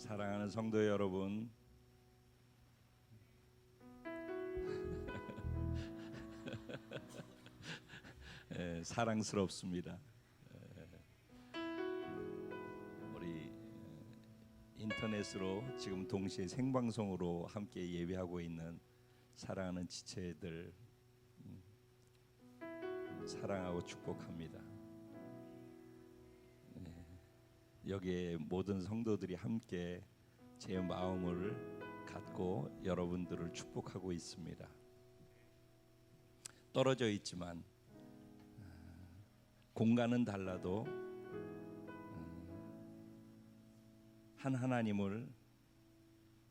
사랑하는 성도 여러분, 사랑스럽습니다. 우리 인터넷으로 지금 동시에 생방송으로 함께 예배하고 있는 사랑하는 지체들 사랑하고 축복합니다. 여기에 모든 성도들이 함께 제 마음을 갖고 여러분들을 축복하고 있습니다. 떨어져 있지만 공간은 달라도 한 하나님을,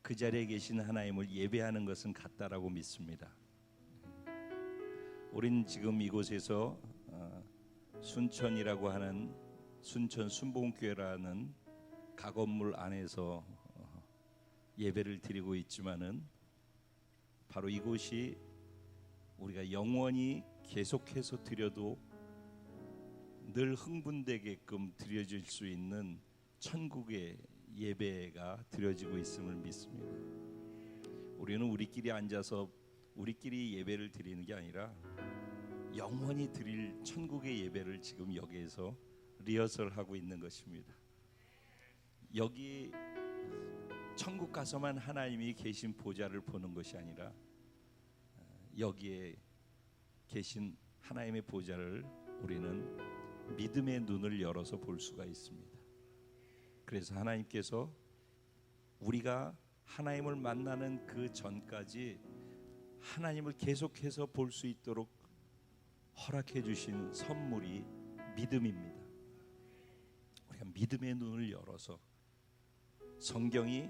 그 자리에 계신 하나님을 예배하는 것은 같다라고 믿습니다. 우린 지금 이곳에서 순천이라고 하는 순천 순복음교회라는 가건물 안에서 예배를 드리고 있지만은 바로 이곳이 우리가 영원히 계속해서 드려도 늘 흥분되게끔 드려질 수 있는 천국의 예배가 드려지고 있음을 믿습니다. 우리는 우리끼리 앉아서 우리끼리 예배를 드리는 게 아니라 영원히 드릴 천국의 예배를 지금 여기에서 리허설하고 있는 것입니다. 여기 천국 가서만 하나님이 계신 보좌를 보는 것이 아니라 여기에 계신 하나님의 보좌를 우리는 믿음의 눈을 열어서 볼 수가 있습니다. 그래서 하나님께서 우리가 하나님을 만나는 그 전까지 하나님을 계속해서 볼 수 있도록 허락해 주신 선물이 믿음입니다. 우리가 믿음의 눈을 열어서 성경이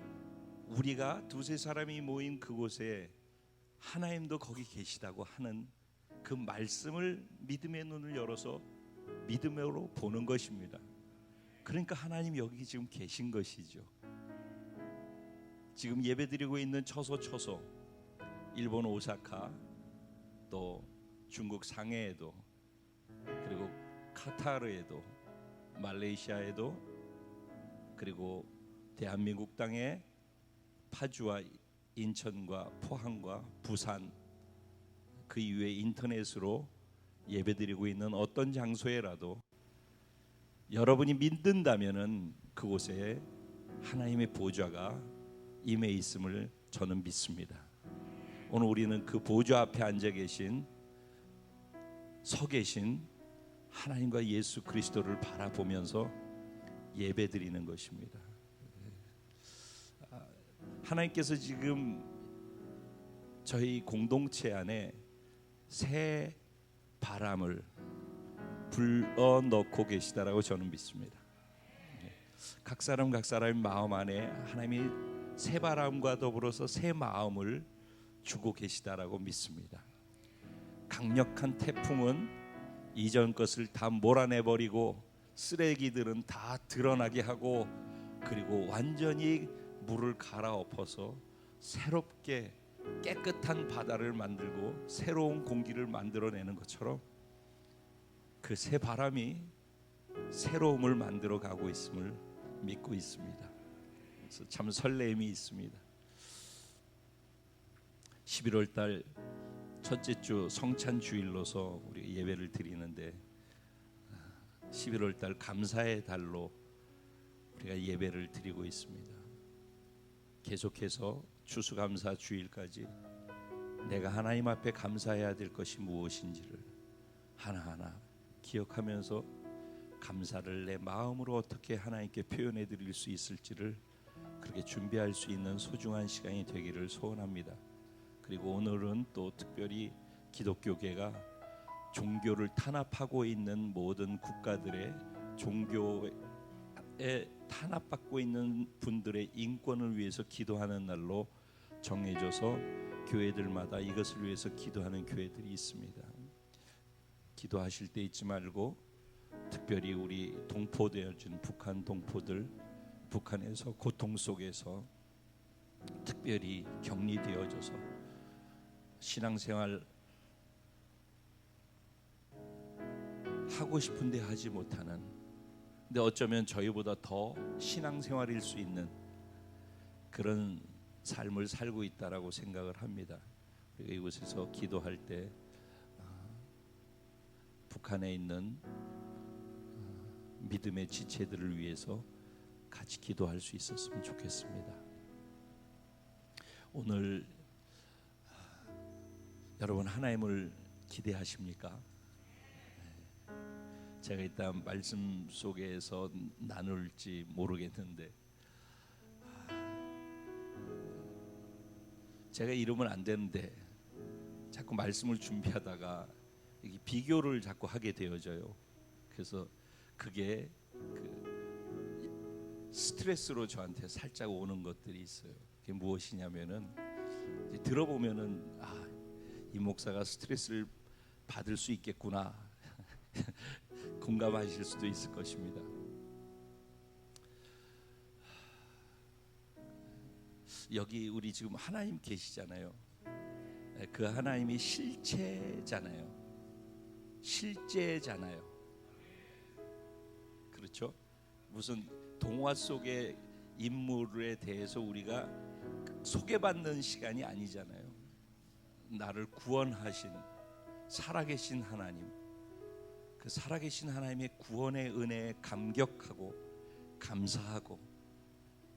우리가 두세 사람이 모인 그곳에 하나님도 거기 계시다고 하는 그 말씀을 믿음의 눈을 열어서 믿음으로 보는 것입니다. 그러니까 하나님 여기 지금 계신 것이죠. 지금 예배드리고 있는 처소 일본 오사카, 또 중국 상해에도, 그리고 카타르에도, 말레이시아에도, 그리고 대한민국 땅에 파주와 인천과 포항과 부산, 그 이외에 인터넷으로 예배드리고 있는 어떤 장소에라도 여러분이 믿는다면은 그곳에 하나님의 보좌가 임해 있음을 저는 믿습니다. 오늘 우리는 그 보좌 앞에 앉아 계신, 서 계신 하나님과 예수 그리스도를 바라보면서 예배드리는 것입니다. 하나님께서 지금 저희 공동체 안에 새 바람을 불어넣고 계시다라고 저는 믿습니다. 각 사람의 마음 안에 하나님이 새 바람과 더불어서 새 마음을 주고 계시다라고 믿습니다. 강력한 태풍은 이전 것을 다 몰아내버리고 쓰레기들은 다 드러나게 하고, 그리고 완전히 물을 갈아엎어서 새롭게 깨끗한 바다를 만들고 새로운 공기를 만들어내는 것처럼 그 새 바람이 새로움을 만들어 가고 있음을 믿고 있습니다. 그래서 참 설렘이 있습니다. 11월 달 첫째 주 성찬 주일로서 우리 예배를 드리는데 11월 달 감사의 달로 우리가 예배를 드리고 있습니다. 계속해서 추수감사 주일까지 내가 하나님 앞에 감사해야 될 것이 무엇인지를 하나하나 기억하면서 감사를 내 마음으로 어떻게 하나님께 표현해 드릴 수 있을지를 그렇게 준비할 수 있는 소중한 시간이 되기를 소원합니다. 그리고 오늘은 또 특별히 기독교계가 종교를 탄압하고 있는 모든 국가들의 종교에 탄압받고 있는 분들의 인권을 위해서 기도하는 날로 정해져서 교회들마다 이것을 위해서 기도하는 교회들이 있습니다. 기도하실 때 잊지 말고 특별히 우리 동포되어진 북한 동포들, 북한에서 고통 속에서 특별히 격리되어져서 신앙생활 하고 싶은데 하지 못하는, 근데 어쩌면 저희보다 더 신앙생활일 수 있는 그런 삶을 살고 있다라고 생각을 합니다. 우리가 이곳에서 기도할 때 북한에 있는 믿음의 지체들을 위해서 같이 기도할 수 있었으면 좋겠습니다. 오늘 여러분 하나님을 기대하십니까? 제가 일단 말씀 속에서 나눌지 모르겠는데 제가 이러면 안 되는데 자꾸 말씀을 준비하다가 비교를 자꾸 하게 되어져요. 그래서 그게 스트레스로 저한테 살짝 오는 것들이 있어요. 그게 무엇이냐면은 들어보면은 이 목사가 스트레스를 받을 수 있겠구나 공감하실 수도 있을 것입니다. 여기 우리 지금 하나님 계시잖아요. 그 하나님이 실체잖아요. 실제잖아요. 그렇죠? 무슨 동화 속의 인물에 대해서 우리가 소개받는 시간이 아니잖아요. 나를 구원하신 살아계신 하나님, 그 살아계신 하나님의 구원의 은혜에 감격하고 감사하고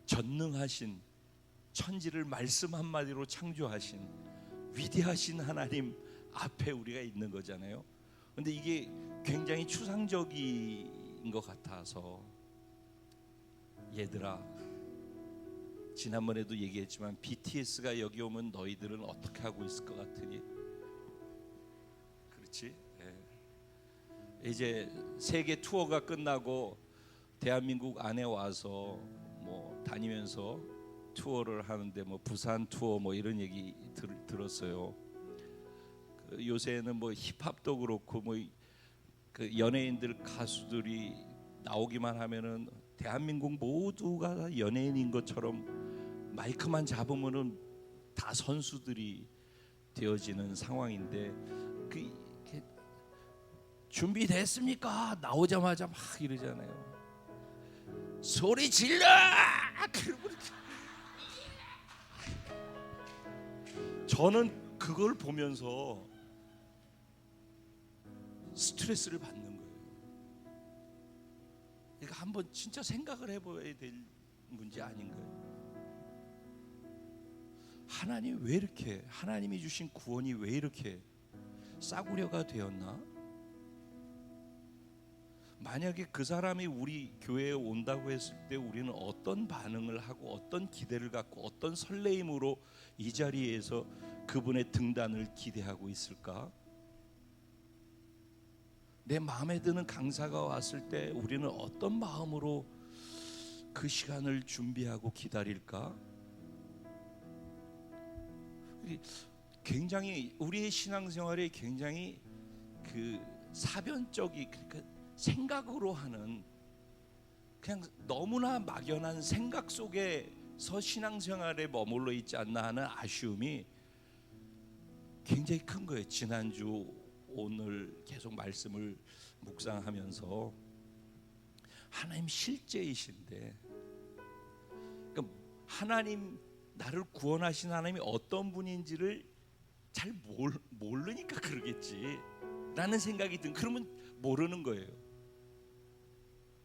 전능하신 천지를 말씀 한마디로 창조하신 위대하신 하나님 앞에 우리가 있는 거잖아요. 근데 이게 굉장히 추상적인 것 같아서 얘들아, 지난번에도 얘기했지만 BTS가 여기 오면 너희들은 어떻게 하고 있을 것 같으니? 그렇지? 네. 이제 세계 투어가 끝나고 대한민국 안에 와서 뭐 다니면서 투어를 하는데 뭐 부산 투어 뭐 이런 얘기 들었어요. 요새는 뭐 힙합도 그렇고 뭐 그 연예인들 가수들이 나오기만 하면은 대한민국 모두가 연예인인 것처럼 마이크만 잡으면은 다 선수들이 되어지는 상황인데 준비됐습니까? 나오자마자 막 이러잖아요. 소리 질러! 저는 그걸 보면서 스트레스를 받는 거예요. 그러니까 한번 진짜 생각을 해봐야 될 문제 아닌가요? 하나님 왜 이렇게, 하나님이 주신 구원이 왜 이렇게 싸구려가 되었나? 만약에 그 사람이 우리 교회에 온다고 했을 때 우리는 어떤 반응을 하고 어떤 기대를 갖고 어떤 설레임으로 이 자리에서 그분의 등단을 기대하고 있을까? 내 마음에 드는 강사가 왔을 때 우리는 어떤 마음으로 그 시간을 준비하고 기다릴까? 굉장히 우리의 신앙생활이 굉장히 그 사변적이, 그러니까 생각으로 하는, 그냥 너무나 막연한 생각 속에서 신앙생활에 머물러 있지 않나 하는 아쉬움이 굉장히 큰 거예요. 지난주 오늘 계속 말씀을 묵상하면서 하나님 실제이신데, 그러니까 하나님, 나를 구원하신 하나님이 어떤 분인지를 잘 모르니까 그러겠지 라는 생각이 그러면 모르는 거예요.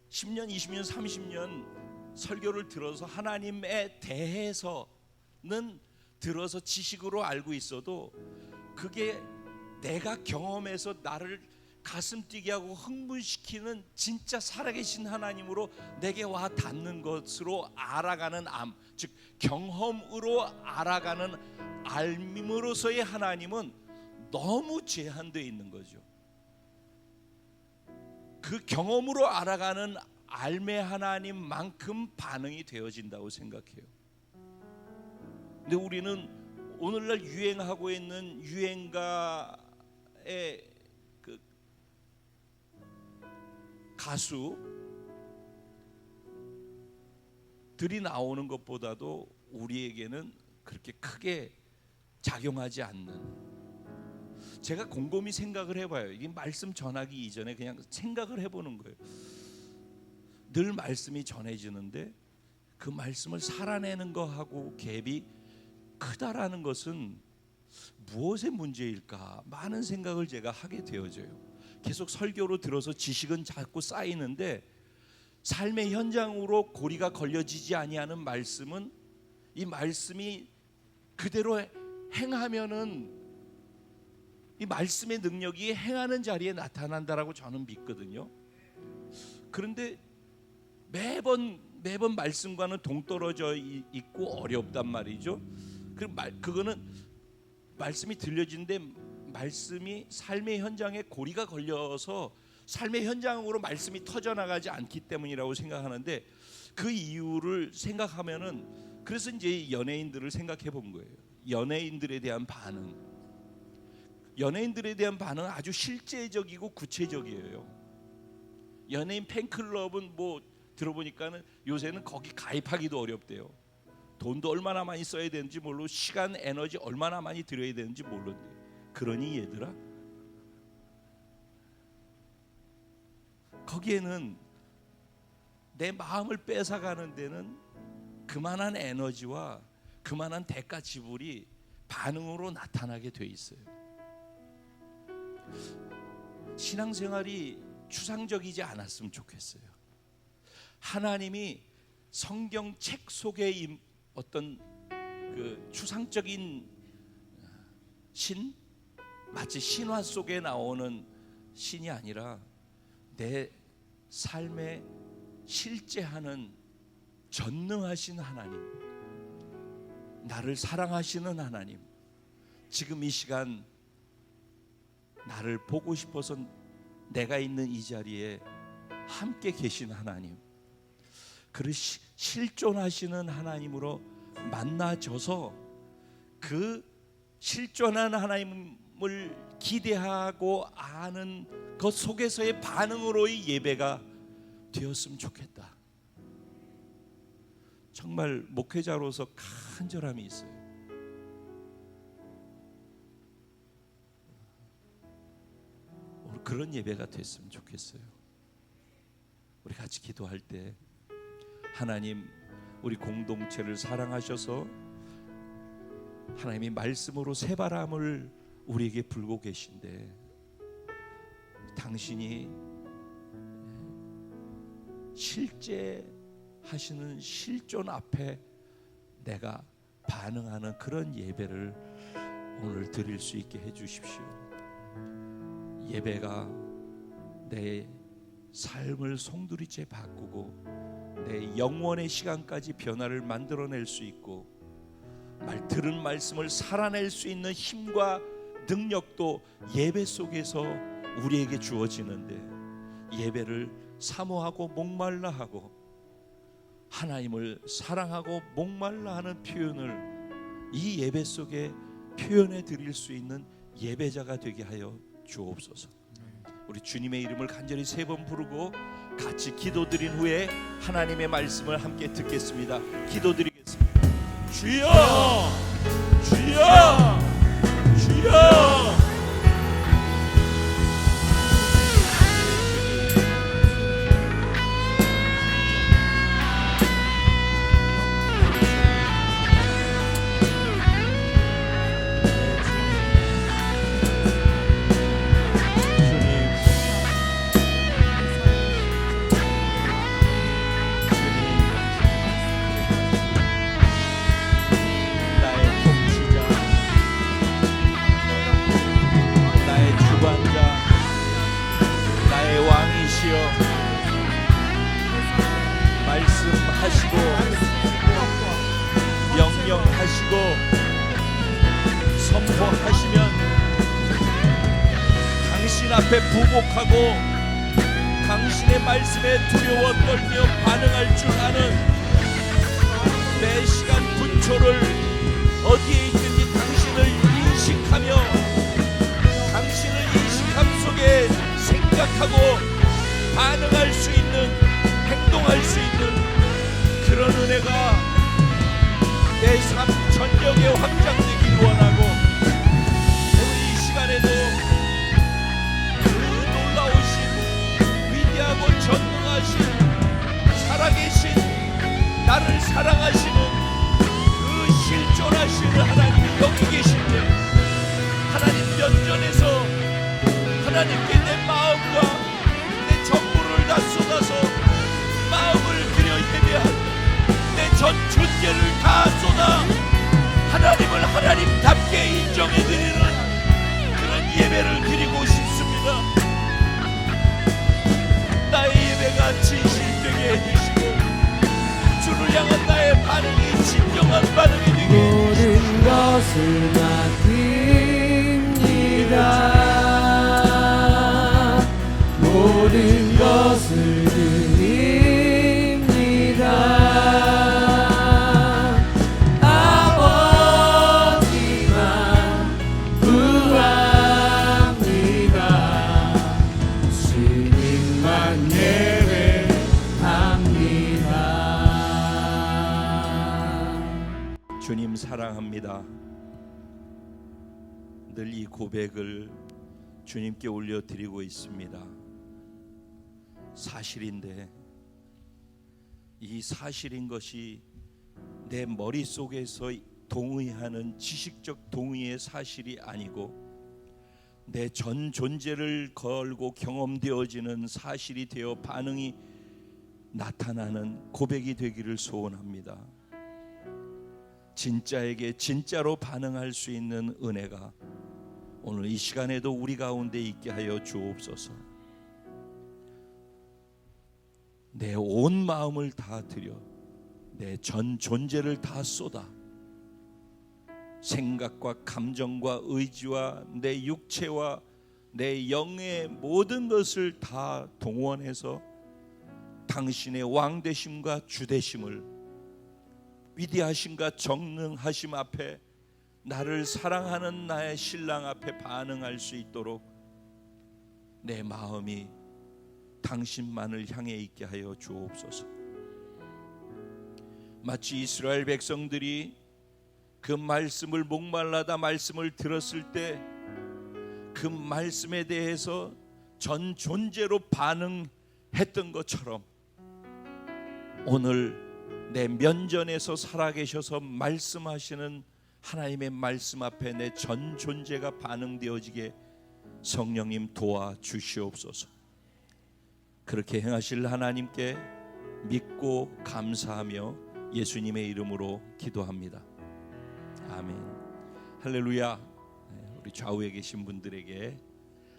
10년, 20년, 30년 설교를 들어서 하나님에 대해서는 들어서 지식으로 알고 있어도 그게 내가 경험해서 나를 가슴 뛰게 하고 흥분시키는 진짜 살아계신 하나님으로 내게 와 닿는 것으로 알아가는 즉 경험으로 알아가는 알밈으로서의 하나님은 너무 제한되어 있는 거죠. 그 경험으로 알아가는 알매 하나님만큼 반응이 되어진다고 생각해요. 근데 우리는 오늘날 유행하고 있는 유행가의 그 가수들이 나오는 것보다도 우리에게는 그렇게 크게 작용하지 않는, 제가 곰곰이 생각을 해봐요. 이게 말씀 전하기 이전에 그냥 생각을 해보는 거예요. 늘 말씀이 전해지는데 그 말씀을 살아내는 거하고 갭이 크다라는 것은 무엇의 문제일까? 많은 생각을 제가 하게 되어져요. 계속 설교로 들어서 지식은 자꾸 쌓이는데 삶의 현장으로 고리가 걸려지지 아니하는 말씀은, 이 말씀이 그대로 행하면은 이 말씀의 능력이 행하는 자리에 나타난다라고 저는 믿거든요. 그런데 매번 말씀과는 동떨어져 있고 어렵단 말이죠. 그거는 말씀이 들려지는데 말씀이 삶의 현장에 고리가 걸려서 삶의 현장으로 말씀이 터져나가지 않기 때문이라고 생각하는데, 그 이유를 생각하면은, 그래서 이제 연예인들을 생각해 본 거예요. 연예인들에 대한 반응은 아주 실제적이고 구체적이에요. 연예인 팬클럽은 뭐 들어보니까는 요새는 거기 가입하기도 어렵대요. 돈도 얼마나 많이 써야 되는지 모르고 시간, 에너지 얼마나 많이 들여야 되는지 모르는데, 그러니 얘들아, 거기에는 내 마음을 뺏어가는 데는 그만한 에너지와 그만한 대가 지불이 반응으로 나타나게 돼 있어요. 신앙생활이 추상적이지 않았으면 좋겠어요. 하나님이 성경책 속에 어떤 그 추상적인 신, 마치 신화 속에 나오는 신이 아니라 내 삶에 실제하는 전능하신 하나님, 나를 사랑하시는 하나님, 지금 이 시간 나를 보고 싶어서 내가 있는 이 자리에 함께 계신 하나님, 그를 실존하시는 하나님으로 만나져서 그 실존한 하나님을 기대하고 아는 그 속에서의 반응으로의 예배가 되었으면 좋겠다. 정말 목회자로서 간절함이 있어요. 오늘 그런 예배가 됐으면 좋겠어요. 우리 같이 기도할 때, 하나님, 우리 공동체를 사랑하셔서 하나님이 말씀으로 새바람을 우리에게 불고 계신데, 당신이 실제 하시는 실존 앞에 내가 반응하는 그런 예배를 오늘 드릴 수 있게 해주십시오. 예배가 내 삶을 송두리째 바꾸고 내 영원의 시간까지 변화를 만들어낼 수 있고, 들은 말씀을 살아낼 수 있는 힘과 능력도 예배 속에서 우리에게 주어지는데, 예배를 사모하고 목말라 하고 하나님을 사랑하고 목말라 하는 표현을 이 예배 속에 표현해 드릴 수 있는 예배자가 되게 하여 주옵소서. 우리 주님의 이름을 간절히 3번 부르고 같이 기도드린 후에 하나님의 말씀을 함께 듣겠습니다. 기도드리겠습니다. 주여, 주여, 주여. 말씀하시고 명령하시고 선포하시면 당신 앞에 부복하고 당신의 말씀에 두려워 떨며 반응할 줄 아는, 매 시간 분초를 어디에 있든지 당신을 인식하며 당신을 인식함 속에 생각하고 반응할 수 있는, 행동할 수 있는 그런 은혜가 내 삶 전역에 확장되길 원하고, 오늘 이 시간에도 그 놀라우신, 위대하고 전능하신, 살아계신, 나를 하나님께 내 마음과 내 전부를 다 쏟아서 마음을 드려 예배하며 내 전 존재를 다 쏟아 하나님을 하나님답게 인정해드리는 그런 예배를 드리고 싶습니다. 나의 예배가 진실되게 해주시고 주를 향한 나의 반응이 진정한 반응이 되게 모든 것을 맡깁니다. 모든 것을 드립니다. 아버지만 구합니다. 주님만 예배합니다. 주님 사랑합니다. 늘 이 고백을 주님께 올려드리고 있습니다. 사실인데 이 사실인 것이 내 머릿속에서 동의하는 지식적 동의의 사실이 아니고 내 전 존재를 걸고 경험되어지는 사실이 되어 반응이 나타나는 고백이 되기를 소원합니다. 진짜에게 진짜로 반응할 수 있는 은혜가 오늘 이 시간에도 우리 가운데 있게 하여 주옵소서. 내 온 마음을 다 드려 내 전 존재를 다 쏟아 생각과 감정과 의지와 내 육체와 내 영의 모든 것을 다 동원해서 당신의 왕되심과 주되심을 위대하심과 정능하심 앞에 나를 사랑하는 나의 신랑 앞에 반응할 수 있도록 내 마음이 당신만을 향해 있게 하여 주옵소서. 마치 이스라엘 백성들이 그 말씀을 목말라다 말씀을 들었을 때 그 말씀에 대해서 전 존재로 반응했던 것처럼 오늘 내 면전에서 살아계셔서 말씀하시는 하나님의 말씀 앞에 내 전 존재가 반응되어지게 성령님 도와주시옵소서. 그렇게 행하실 하나님께 믿고 감사하며 예수님의 이름으로 기도합니다. 아멘. 할렐루야. 우리 좌우에 계신 분들에게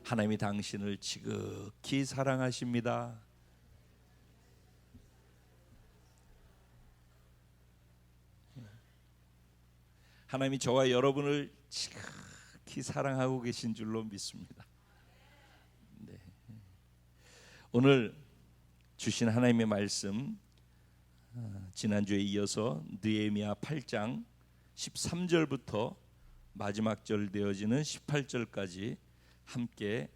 하나님이 당신을 지극히 사랑하십니다. 하나님이 저와 여러분을 지극히 사랑하고 계신 줄로 믿습니다. 네. 오늘 주신 하나님의 말씀 지난주에 이어서 느헤미야 8장 13절부터 마지막 절 되어지는 18절까지 함께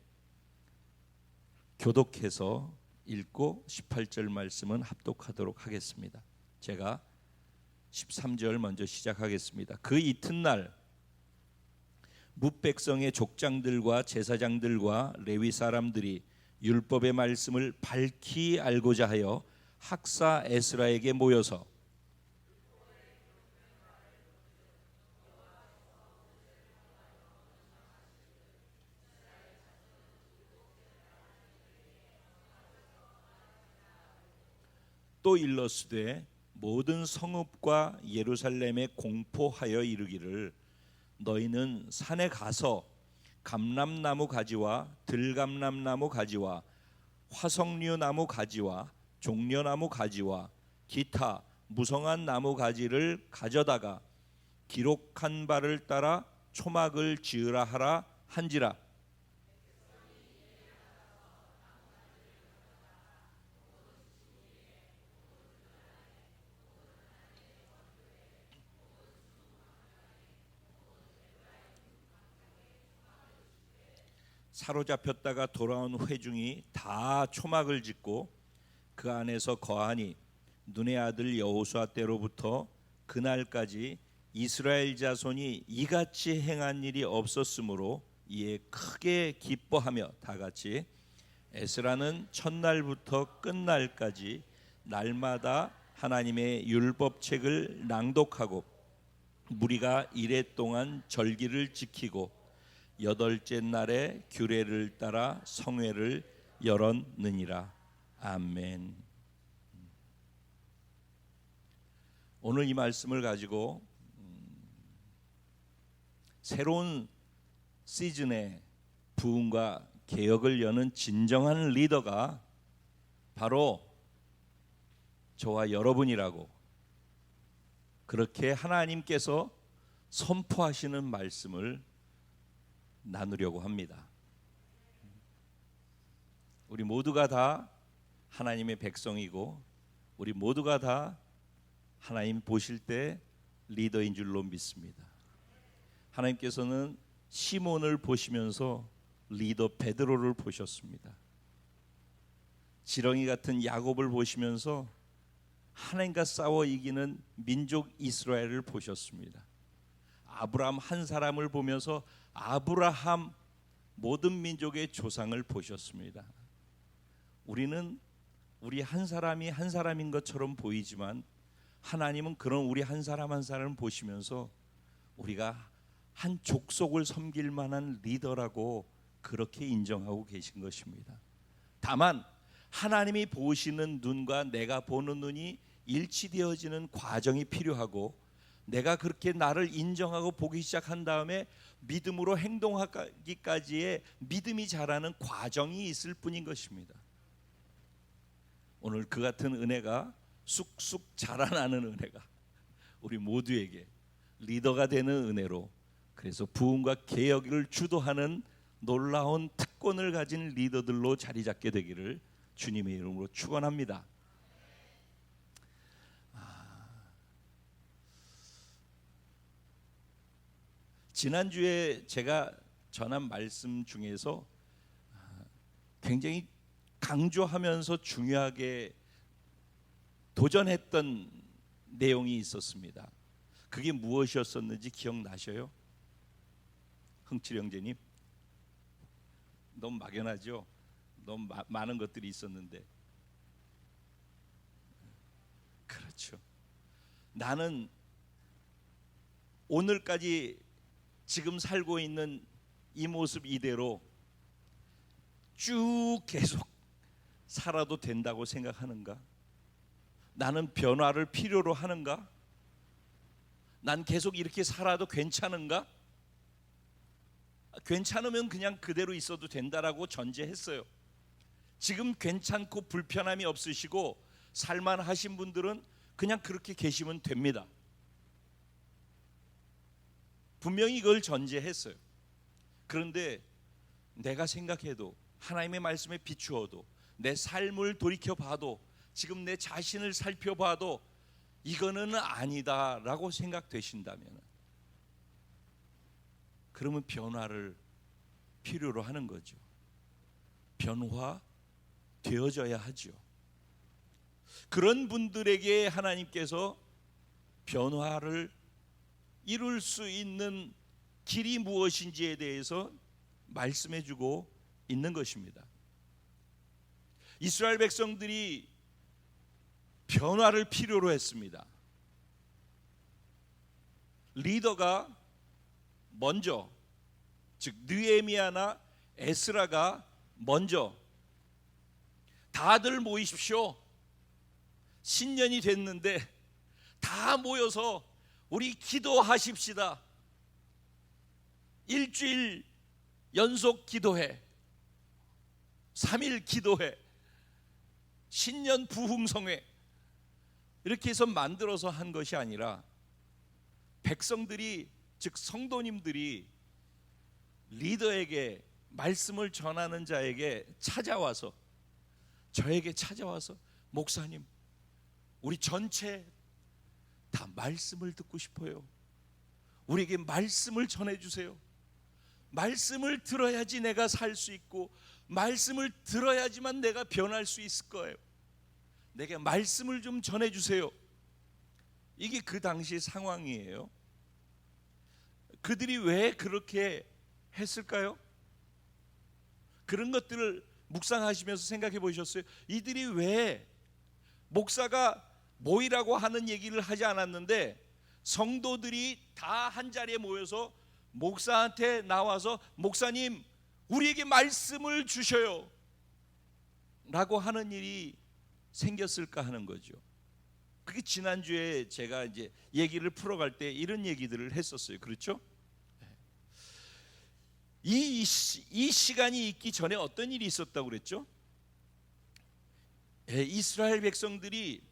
교독해서 읽고 18절 말씀은 합독하도록 하겠습니다. 제가 13절 먼저 시작하겠습니다. 그 이튿날 뭇백성의 족장들과 제사장들과 레위 사람들이 율법의 말씀을 밝히 알고자 하여 학사 에스라에게 모여서 또 일러스되 모든 성읍과 예루살렘에 공포하여 이르기를 너희는 산에 가서 감람나무 가지와 들감람나무 가지와 화석류 나무 가지와 종려나무 가지와 기타 무성한 나무 가지를 가져다가 기록한 바를 따라 초막을 지으라 하라 한지라. 사로잡혔다가 돌아온 회중이 다 초막을 짓고 그 안에서 거하니 눈의 아들 여호수아 때로부터 그날까지 이스라엘 자손이 이같이 행한 일이 없었으므로 이에 크게 기뻐하며 다같이 에스라는 첫날부터 끝날까지 날마다 하나님의 율법책을 낭독하고 무리가 이레 동안 절기를 지키고 여덟째 날에 규례를 따라 성회를 열었느니라. 아멘. 오늘 이 말씀을 가지고 새로운 시즌의 부흥과 개혁을 여는 진정한 리더가 바로 저와 여러분이라고, 그렇게 하나님께서 선포하시는 말씀을 나누려고 합니다. 우리 모두가 다 하나님의 백성이고 우리 모두가 다 하나님 보실 때 리더인 줄로 믿습니다. 하나님께서는 시몬을 보시면서 리더 베드로를 보셨습니다. 지렁이 같은 야곱을 보시면서 하나님과 싸워 이기는 민족 이스라엘을 보셨습니다. 아브라함 한 사람을 보면서 아브라함 모든 민족의 조상을 보셨습니다. 우리는 우리 한 사람이 한 사람인 것처럼 보이지만 하나님은 그런 우리 한 사람 한 사람을 보시면서 우리가 한 족속을 섬길 만한 리더라고 그렇게 인정하고 계신 것입니다. 다만 하나님이 보시는 눈과 내가 보는 눈이 일치되어지는 과정이 필요하고, 내가 그렇게 나를 인정하고 보기 시작한 다음에 믿음으로 행동하기까지의 믿음이 자라는 과정이 있을 뿐인 것입니다. 오늘 그 같은 은혜가 쑥쑥 자라나는 은혜가 우리 모두에게 리더가 되는 은혜로, 그래서 부흥과 개혁을 주도하는 놀라운 특권을 가진 리더들로 자리 잡게 되기를 주님의 이름으로 축원합니다. 지난주에 제가 전한 말씀 중에서 굉장히 강조하면서 중요하게 도전했던 내용이 있었습니다. 그게 무엇이었었는지 기억나셔요? 흥칠 형제님? 너무 막연하죠? 너무 많은 것들이 있었는데. 그렇죠. 나는 오늘까지 지금 살고 있는 이 모습 이대로 쭉 계속 살아도 된다고 생각하는가? 나는 변화를 필요로 하는가? 난 계속 이렇게 살아도 괜찮은가? 괜찮으면 그냥 그대로 있어도 된다라고 전제했어요. 지금 괜찮고 불편함이 없으시고 살만하신 분들은 그냥 그렇게 계시면 됩니다. 분명히 그걸 전제했어요. 그런데 내가 생각해도, 하나님의 말씀에 비추어도, 내 삶을 돌이켜봐도, 지금 내 자신을 살펴봐도 이거는 아니다라고 생각되신다면, 그러면 변화를 필요로 하는 거죠. 변화되어져야 하죠. 그런 분들에게 하나님께서 변화를 이룰 수 있는 길이 무엇인지에 대해서 말씀해 주고 있는 것입니다. 이스라엘 백성들이 변화를 필요로 했습니다. 리더가 먼저, 즉 느헤미야나 에스라가 먼저 다들 모이십시오. 신년이 됐는데 다 모여서 우리 기도하십시다. 일주일 연속 기도회, 3일 기도회, 신년 부흥성회, 이렇게 해서 만들어서 한 것이 아니라 백성들이, 즉 성도님들이 리더에게, 말씀을 전하는 자에게 찾아와서, 저에게 찾아와서, 목사님, 우리 전체 다 말씀을 듣고 싶어요. 우리에게 말씀을 전해주세요. 말씀을 들어야지 내가 살 수 있고, 말씀을 들어야지만 내가 변할 수 있을 거예요. 내게 말씀을 좀 전해주세요. 이게 그 당시 상황이에요. 그들이 왜 그렇게 했을까요? 그런 것들을 묵상하시면서 생각해 보셨어요? 이들이 왜 목사가 모이라고 하는 얘기를 하지 않았는데 성도들이 다 한 자리에 모여서 목사한테 나와서 목사님 우리에게 말씀을 주셔요 라고 하는 일이 생겼을까 하는 거죠. 그게 지난주에 제가 이제 얘기를 풀어갈 때 이런 얘기들을 했었어요. 그렇죠? 이 시간이 있기 전에 어떤 일이 있었다고 그랬죠? 이스라엘 백성들이,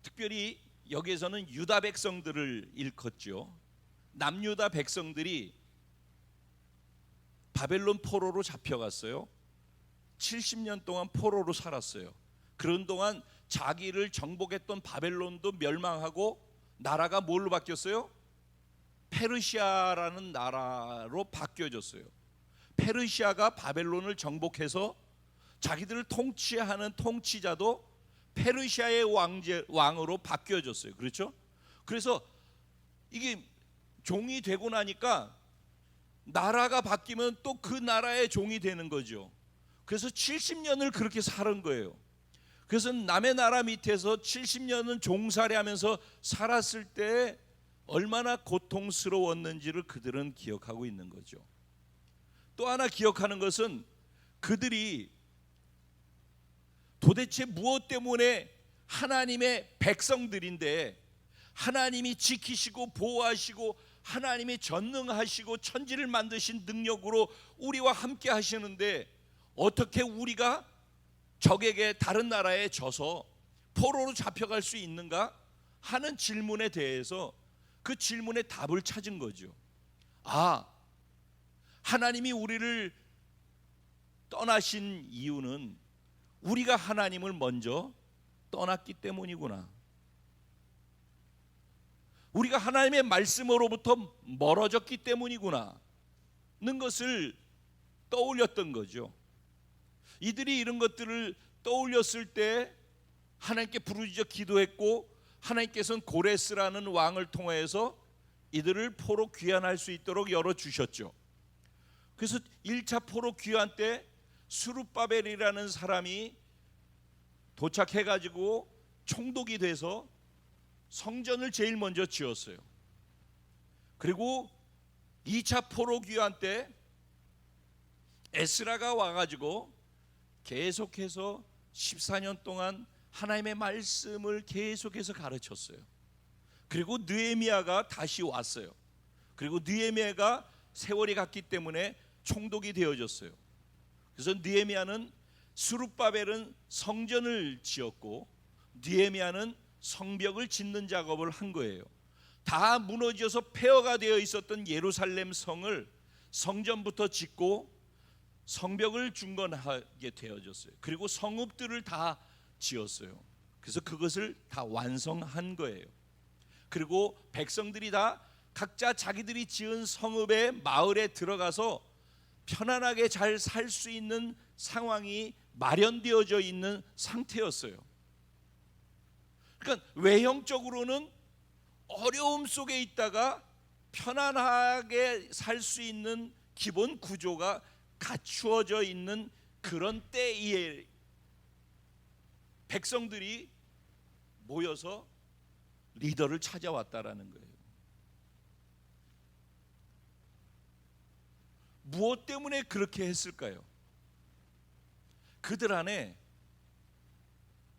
특별히 여기에서는 유다 백성들을 일컫죠. 남유다 백성들이 바벨론 포로로 잡혀갔어요. 70년 동안 포로로 살았어요. 그런 동안 자기를 정복했던 바벨론도 멸망하고 나라가 뭘로 바뀌었어요? 페르시아라는 나라로 바뀌어졌어요. 페르시아가 바벨론을 정복해서 자기들을 통치하는 통치자도 페르시아의 왕으로 바뀌어졌어요. 그렇죠? 그래서 이게 종이 되고 나니까 나라가 바뀌면 또 그 나라의 종이 되는 거죠. 그래서 70년을 그렇게 사는 거예요. 그래서 남의 나라 밑에서 70년은 종살이하면서 살았을 때 얼마나 고통스러웠는지를 그들은 기억하고 있는 거죠. 또 하나 기억하는 것은 그들이 도대체 무엇 때문에 하나님의 백성들인데 하나님이 지키시고 보호하시고 하나님이 전능하시고 천지를 만드신 능력으로 우리와 함께 하시는데 어떻게 우리가 적에게 다른 나라에 져서 포로로 잡혀갈 수 있는가 하는 질문에 대해서 그 질문의 답을 찾은 거죠. 하나님이 우리를 떠나신 이유는 우리가 하나님을 먼저 떠났기 때문이구나. 우리가 하나님의 말씀으로부터 멀어졌기 때문이구나 는 것을 떠올렸던 거죠. 이들이 이런 것들을 떠올렸을 때 하나님께 부르짖어 기도했고 하나님께서는 고레스라는 왕을 통해서 이들을 포로 귀환할 수 있도록 열어주셨죠. 그래서 1차 포로 귀환 때 스룹바벨이라는 사람이 도착해가지고 총독이 돼서 성전을 제일 먼저 지었어요. 그리고 2차 포로 귀환 때 에스라가 와가지고 계속해서 14년 동안 하나님의 말씀을 계속해서 가르쳤어요. 그리고 느헤미야가 다시 왔어요. 그리고 느헤미야가 세월이 갔기 때문에 총독이 되어졌어요. 그래서 느헤미야는 스룹바벨은 성전을 지었고 느헤미야는 성벽을 짓는 작업을 한 거예요. 다 무너져서 폐허가 되어 있었던 예루살렘 성을 성전부터 짓고 성벽을 중건하게 되어졌어요. 그리고 성읍들을 다 지었어요. 그래서 그것을 다 완성한 거예요. 그리고 백성들이 다 각자 자기들이 지은 성읍의 마을에 들어가서 편안하게 잘 살 수 있는 상황이 마련되어져 있는 상태였어요. 그러니까 외형적으로는 어려움 속에 있다가 편안하게 살 수 있는 기본 구조가 갖추어져 있는 그런 때에 백성들이 모여서 리더를 찾아왔다라는 거예요. 무엇 때문에 그렇게 했을까요? 그들 안에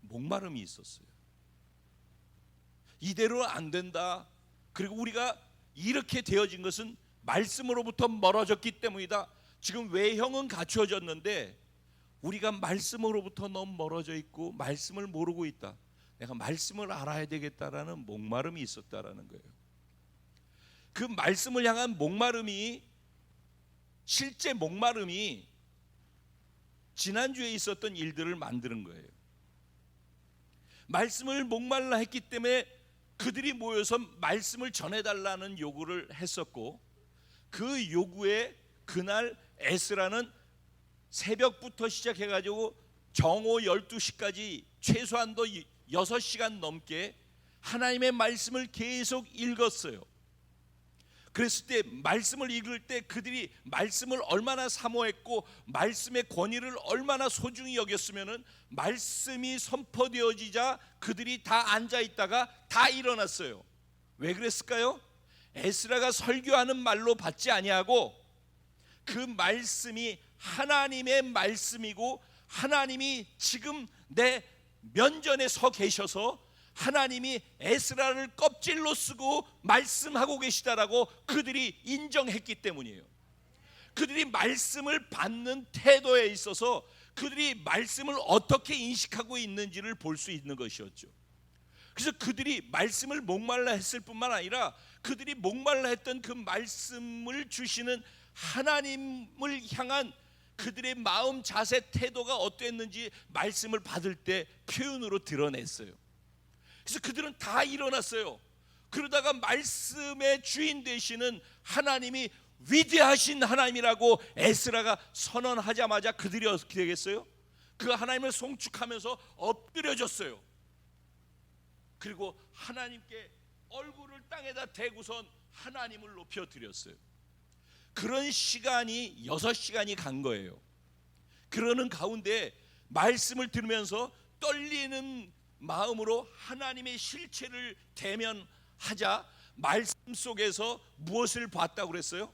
목마름이 있었어요. 이대로 안 된다. 그리고 우리가 이렇게 되어진 것은 말씀으로부터 멀어졌기 때문이다. 지금 외형은 갖추어졌는데 우리가 말씀으로부터 너무 멀어져 있고 말씀을 모르고 있다. 내가 말씀을 알아야 되겠다라는 목마름이 있었다라는 거예요. 그 말씀을 향한 목마름이, 실제 목마름이 지난주에 있었던 일들을 만드는 거예요. 말씀을 목말라 했기 때문에 그들이 모여서 말씀을 전해달라는 요구를 했었고, 그 요구에 그날 에스라는 새벽부터 시작해가지고 정오 12시까지 최소한도 6시간 넘게 하나님의 말씀을 계속 읽었어요. 그랬을 때 말씀을 읽을 때 그들이 말씀을 얼마나 사모했고 말씀의 권위를 얼마나 소중히 여겼으면은 말씀이 선포되어지자 그들이 다 앉아 있다가 다 일어났어요. 왜 그랬을까요? 에스라가 설교하는 말로 받지 아니하고 그 말씀이 하나님의 말씀이고 하나님이 지금 내 면전에 서 계셔서 하나님이 에스라를 껍질로 쓰고 말씀하고 계시다라고 그들이 인정했기 때문이에요. 그들이 말씀을 받는 태도에 있어서 그들이 말씀을 어떻게 인식하고 있는지를 볼 수 있는 것이었죠. 그래서 그들이 말씀을 목말라 했을 뿐만 아니라 그들이 목말라 했던 그 말씀을 주시는 하나님을 향한 그들의 마음, 자세, 태도가 어땠는지 말씀을 받을 때 표현으로 드러냈어요. 그래서 그들은 다 일어났어요. 그러다가 말씀의 주인 되시는 하나님이 위대하신 하나님이라고 에스라가 선언하자마자 그들이 어떻게 되겠어요? 그 하나님을 송축하면서 엎드려졌어요. 그리고 하나님께 얼굴을 땅에다 대고선 하나님을 높여드렸어요. 그런 시간이 6시간이 간 거예요. 그러는 가운데 말씀을 들으면서 떨리는 마음으로 하나님의 실체를 대면하자 말씀 속에서 무엇을 봤다고 그랬어요?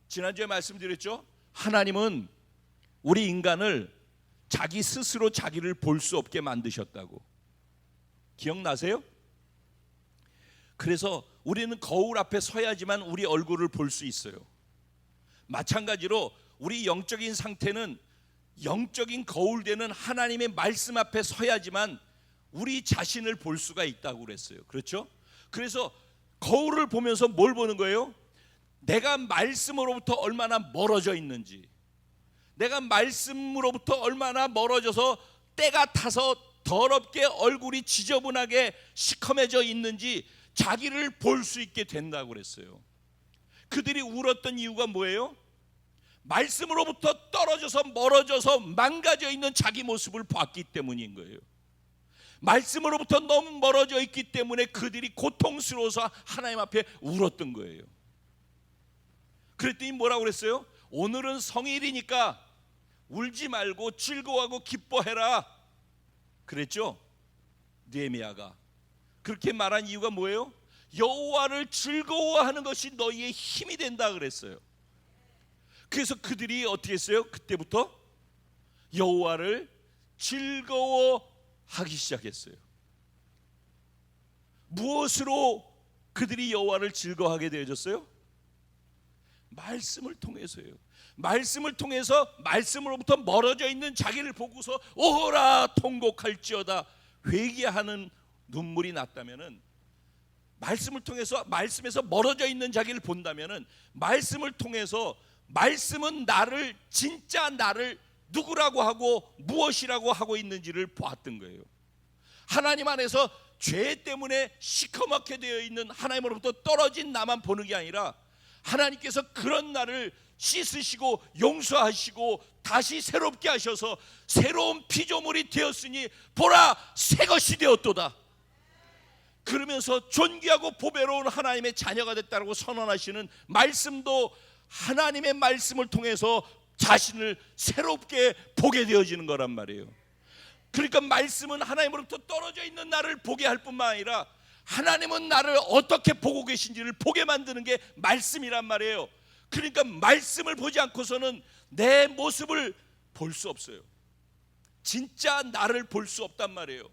지난주에 말씀드렸죠. 하나님은 우리 인간을 자기 스스로 자기를 볼 수 없게 만드셨다고. 기억나세요? 그래서 우리는 거울 앞에 서야지만 우리 얼굴을 볼 수 있어요. 마찬가지로 우리 영적인 상태는 영적인 거울 되는 하나님의 말씀 앞에 서야지만 우리 자신을 볼 수가 있다고 그랬어요. 그렇죠? 그래서 거울을 보면서 뭘 보는 거예요? 내가 말씀으로부터 얼마나 멀어져 있는지, 내가 말씀으로부터 얼마나 멀어져서 때가 타서 더럽게 얼굴이 지저분하게 시커매져 있는지 자기를 볼 수 있게 된다고 그랬어요. 그들이 울었던 이유가 뭐예요? 말씀으로부터 떨어져서 멀어져서 망가져 있는 자기 모습을 봤기 때문인 거예요. 말씀으로부터 너무 멀어져 있기 때문에 그들이 고통스러워서 하나님 앞에 울었던 거예요. 그랬더니 뭐라고 그랬어요? 오늘은 성일이니까 울지 말고 즐거워하고 기뻐해라 그랬죠. 느헤미야가 그렇게 말한 이유가 뭐예요? 여호와를 즐거워하는 것이 너희의 힘이 된다 그랬어요. 그래서 그들이 어떻게 했어요? 그때부터 여호와를 즐거워하기 시작했어요. 무엇으로 그들이 여호와를 즐거워하게 되어졌어요? 말씀을 통해서요. 말씀을 통해서 말씀으로부터 멀어져 있는 자기를 보고서 오호라 통곡할지어다 회개하는 눈물이 났다면은, 말씀을 통해서 말씀에서 멀어져 있는 자기를 본다면은, 말씀을 통해서 말씀은 나를, 진짜 나를 누구라고 하고 무엇이라고 하고 있는지를 보았던 거예요. 하나님 안에서 죄 때문에 시커멓게 되어 있는 하나님으로부터 떨어진 나만 보는 게 아니라 하나님께서 그런 나를 씻으시고 용서하시고 다시 새롭게 하셔서 새로운 피조물이 되었으니 보라 새 것이 되었도다. 그러면서 존귀하고 보배로운 하나님의 자녀가 됐다고 선언하시는 말씀도 하나님의 말씀을 통해서 자신을 새롭게 보게 되어지는 거란 말이에요. 그러니까 말씀은 하나님으로부터 떨어져 있는 나를 보게 할 뿐만 아니라 하나님은 나를 어떻게 보고 계신지를 보게 만드는 게 말씀이란 말이에요. 그러니까 말씀을 보지 않고서는 내 모습을 볼 수 없어요. 진짜 나를 볼 수 없단 말이에요.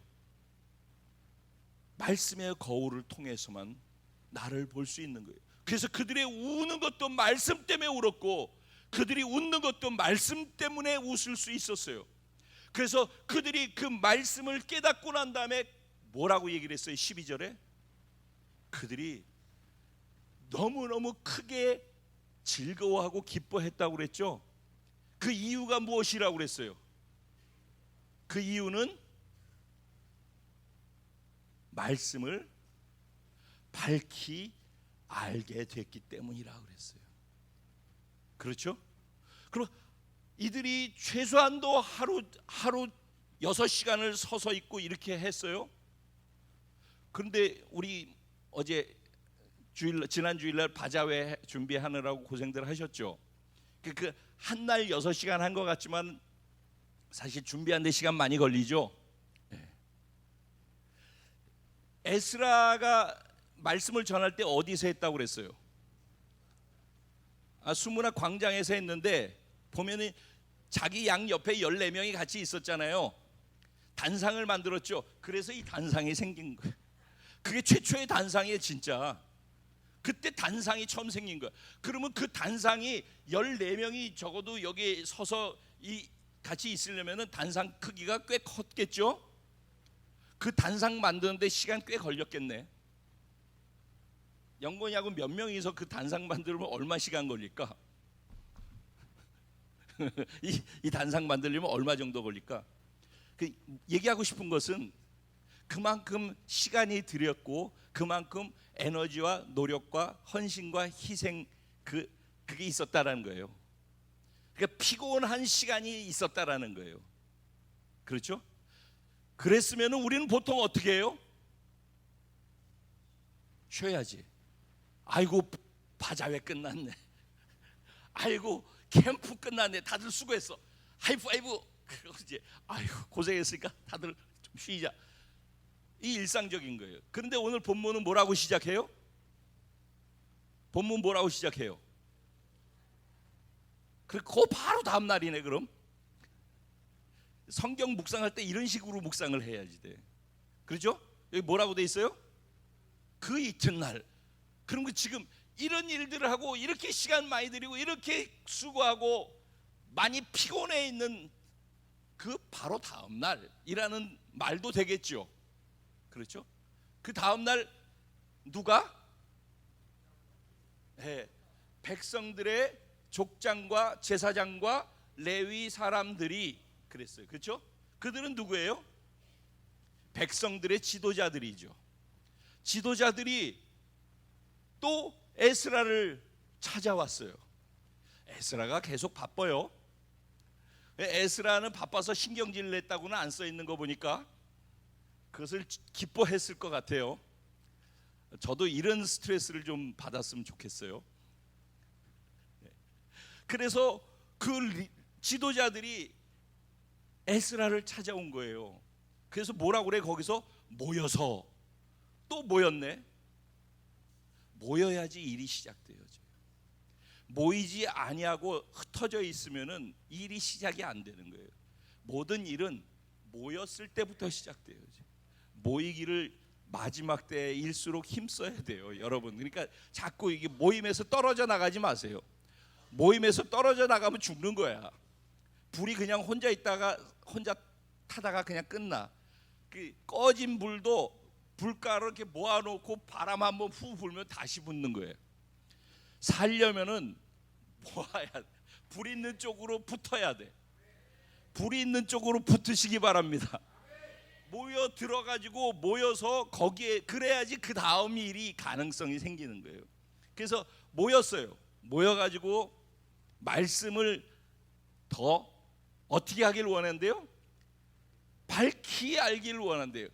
말씀의 거울을 통해서만 나를 볼 수 있는 거예요. 그래서 그들의 우는 것도 말씀 때문에 울었고 그들이 웃는 것도 말씀 때문에 웃을 수 있었어요. 그래서 그들이 그 말씀을 깨닫고 난 다음에 뭐라고 얘기를 했어요? 12절에 그들이 너무너무 크게 즐거워하고 기뻐했다고 그랬죠. 그 이유가 무엇이라고 그랬어요? 그 이유는 말씀을 밝히 알게 됐기 때문이라고 그랬어요. 그렇죠? 그럼 이들이 최소한도 하루 6시간을 서서 있고 이렇게 했어요. 그런데 우리 어제 지난 주일날 바자회 준비하느라고 고생들 하셨죠. 그 한날 6시간 한 것 같지만 사실 준비하는데 시간 많이 걸리죠. 에스라가 말씀을 전할 때 어디서 했다고 그랬어요? 수문학 광장에서 했는데 보면은 자기 양 옆에 14명이 같이 있었잖아요. 단상을 만들었죠. 그래서 이 단상이 생긴 거예요. 그게 최초의 단상이에요, 진짜. 그때 단상이 처음 생긴 거야. 그러면 그 단상이 14명이 적어도 여기 서서 같이 있으려면은 단상 크기가 꽤 컸겠죠? 그 단상 만드는데 시간 꽤 걸렸겠네. 영건이하고 몇 명이서 그 단상 만들면 얼마 시간 걸릴까? 이 단상 만들려면 얼마 정도 걸릴까? 얘기하고 싶은 것은 그만큼 시간이 들였고 그만큼 에너지와 노력과 헌신과 희생 그게 있었다라는 거예요. 그러니까 피곤한 시간이 있었다라는 거예요. 그렇죠? 그랬으면 우리는 보통 어떻게 해요? 쉬어야지. 아이고 바자회 끝났네. 아이고 캠프 끝났네. 다들 수고했어. 하이파이브. 그러고 이제 아이고 고생했으니까 다들 좀 쉬자. 이 일상적인 거예요. 그런데 오늘 본문은 뭐라고 시작해요? 본문 뭐라고 시작해요? 그리고 바로 다음 날이네. 그럼 성경 묵상할 때 이런 식으로 묵상을 해야지 돼. 그렇죠? 여기 뭐라고 돼 있어요? 그 이튿날. 그럼 그 지금 이런 일들을 하고 이렇게 시간 많이 들이고 이렇게 수고하고 많이 피곤해 있는 그 바로 다음 날이라는 말도 되겠죠. 그렇죠? 그 다음 날 누가? 백성들의 족장과 제사장과 레위 사람들이 그랬어요. 그렇죠? 그들은 누구예요? 백성들의 지도자들이죠. 지도자들이 또 에스라를 찾아왔어요. 에스라가 계속 바빠요. 에스라는 바빠서 신경질 냈다고는 안 써 있는 거 보니까 그것을 기뻐했을 것 같아요. 저도 이런 스트레스를 좀 받았으면 좋겠어요. 그래서 그 지도자들이 에스라를 찾아온 거예요. 그래서 뭐라고 그래? 거기서 모여서. 또 모였네. 모여야지 일이 시작돼요. 모이지 아니하고 흩어져 있으면은 일이 시작이 안 되는 거예요. 모든 일은 모였을 때부터 시작돼요. 모이기를 마지막 때일수록 힘써야 돼요, 여러분. 그러니까 자꾸 이게 모임에서 떨어져 나가지 마세요. 모임에서 떨어져 나가면 죽는 거야. 불이 그냥 혼자 타다가 그냥 끝나. 그 꺼진 불도 불가루 이렇게 모아놓고 바람 한번 후 불면 다시 붙는 거예요. 살려면은 모아야 돼. 불 있는 쪽으로 붙어야 돼. 불이 있는 쪽으로 붙으시기 바랍니다. 모여 들어가지고 모여서 거기에 그래야지 그 다음 일이 가능성이 생기는 거예요. 그래서 모였어요. 모여가지고 말씀을 더 어떻게 하길 원한대요? 밝히 알기를 원한대요.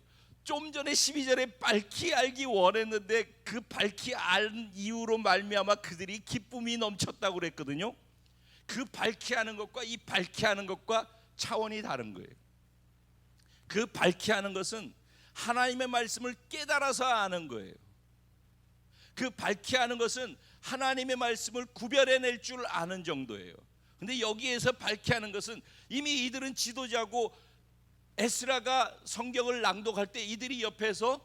좀 전에 12절에 밝히 알기 원했는데 그 밝히 알 이유로 말미암아 그들이 기쁨이 넘쳤다고 그랬거든요. 그 밝히 하는 것과 이 밝히 하는 것과 차원이 다른 거예요. 그 밝히 하는 것은 하나님의 말씀을 깨달아서 아는 거예요. 그 밝히 하는 것은 하나님의 말씀을 구별해낼 줄 아는 정도예요. 근데 여기에서 밝히 하는 것은 이미 이들은 지도자고 에스라가 성경을 낭독할 때 이들이 옆에서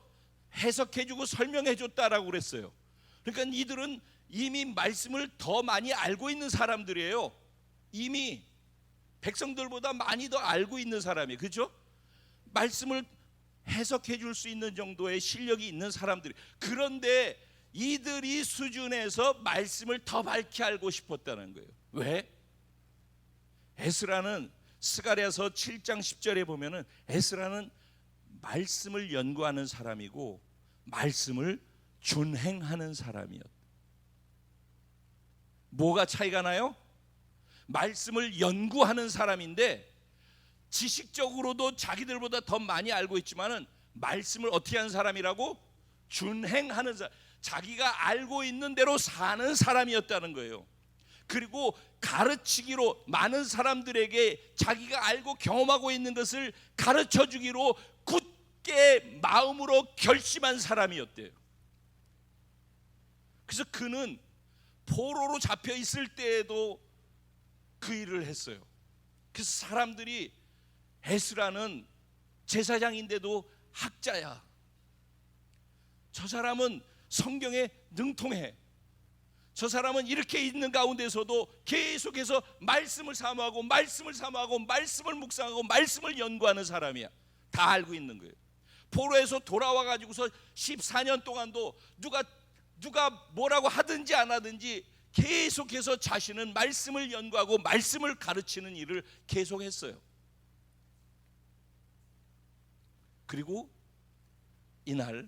해석해주고 설명해줬다라고 그랬어요. 그러니까 이들은 이미 말씀을 더 많이 알고 있는 사람들이에요. 이미 백성들보다 많이 더 알고 있는 사람이에요. 그렇죠? 말씀을 해석해줄 수 있는 정도의 실력이 있는 사람들이. 그런데 이들이 수준에서 말씀을 더 밝히 알고 싶었다는 거예요. 왜? 에스라는 스가랴서 7장 10절에 보면은 에스라는 말씀을 연구하는 사람이고 말씀을 준행하는 사람이었다. 뭐가 차이가 나요? 말씀을 연구하는 사람인데 지식적으로도 자기들보다 더 많이 알고 있지만은 말씀을 어떻게 하는 사람이라고? 준행하는 사람. 자기가 알고 있는 대로 사는 사람이었다는 거예요. 그리고 가르치기로 많은 사람들에게 자기가 알고 경험하고 있는 것을 가르쳐 주기로 굳게 마음으로 결심한 사람이었대요. 그래서 그는 포로로 잡혀 있을 때에도 그 일을 했어요. 그래서 사람들이 에스라는 제사장인데도 학자야, 저 사람은 성경에 능통해, 저 사람은 이렇게 있는 가운데서도 계속해서 말씀을 사모하고 말씀을 사모하고 말씀을 묵상하고 말씀을 연구하는 사람이야. 다 알고 있는 거예요. 포로에서 돌아와 가지고서 14년 동안도 누가 뭐라고 하든지 안 하든지 계속해서 자신은 말씀을 연구하고 말씀을 가르치는 일을 계속했어요. 그리고 이날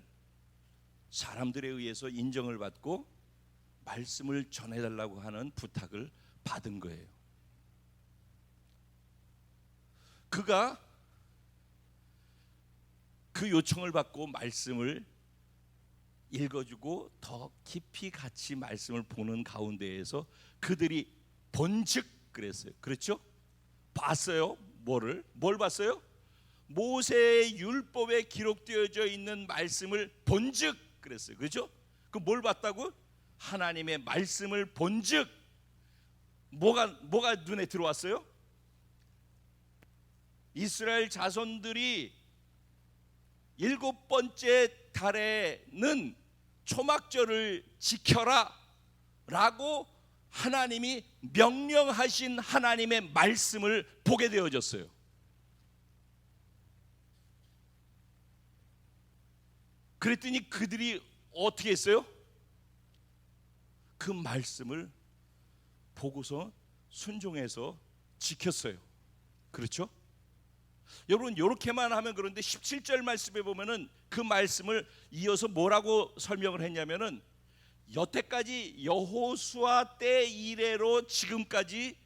사람들에 의해서 인정을 받고 말씀을 전해달라고 하는 부탁을 받은 거예요. 그가 그 요청을 받고 말씀을 읽어주고 더 깊이 같이 말씀을 보는 가운데에서 그들이 본즉 그랬어요. 그렇죠? 봤어요. 뭘 봤어요? 모세의 율법에 기록되어져 있는 말씀을 본즉 그랬어요. 그렇죠? 그 뭘 봤다고? 하나님의 말씀을 본즉 뭐가 눈에 들어왔어요? 이스라엘 자손들이 7번째 달에는 초막절을 지켜라 라고 하나님이 명령하신 하나님의 말씀을 보게 되어졌어요. 그랬더니 그들이 어떻게 했어요? 그 말씀을 보고서 순종해서 지켰어요. 그렇죠? 여러분 이렇게만 하면 그런데 17절 말씀에 보면은 그 말씀을 이어서 뭐라고 설명을 했냐면은 여태까지 여호수아 때 이래로 지금까지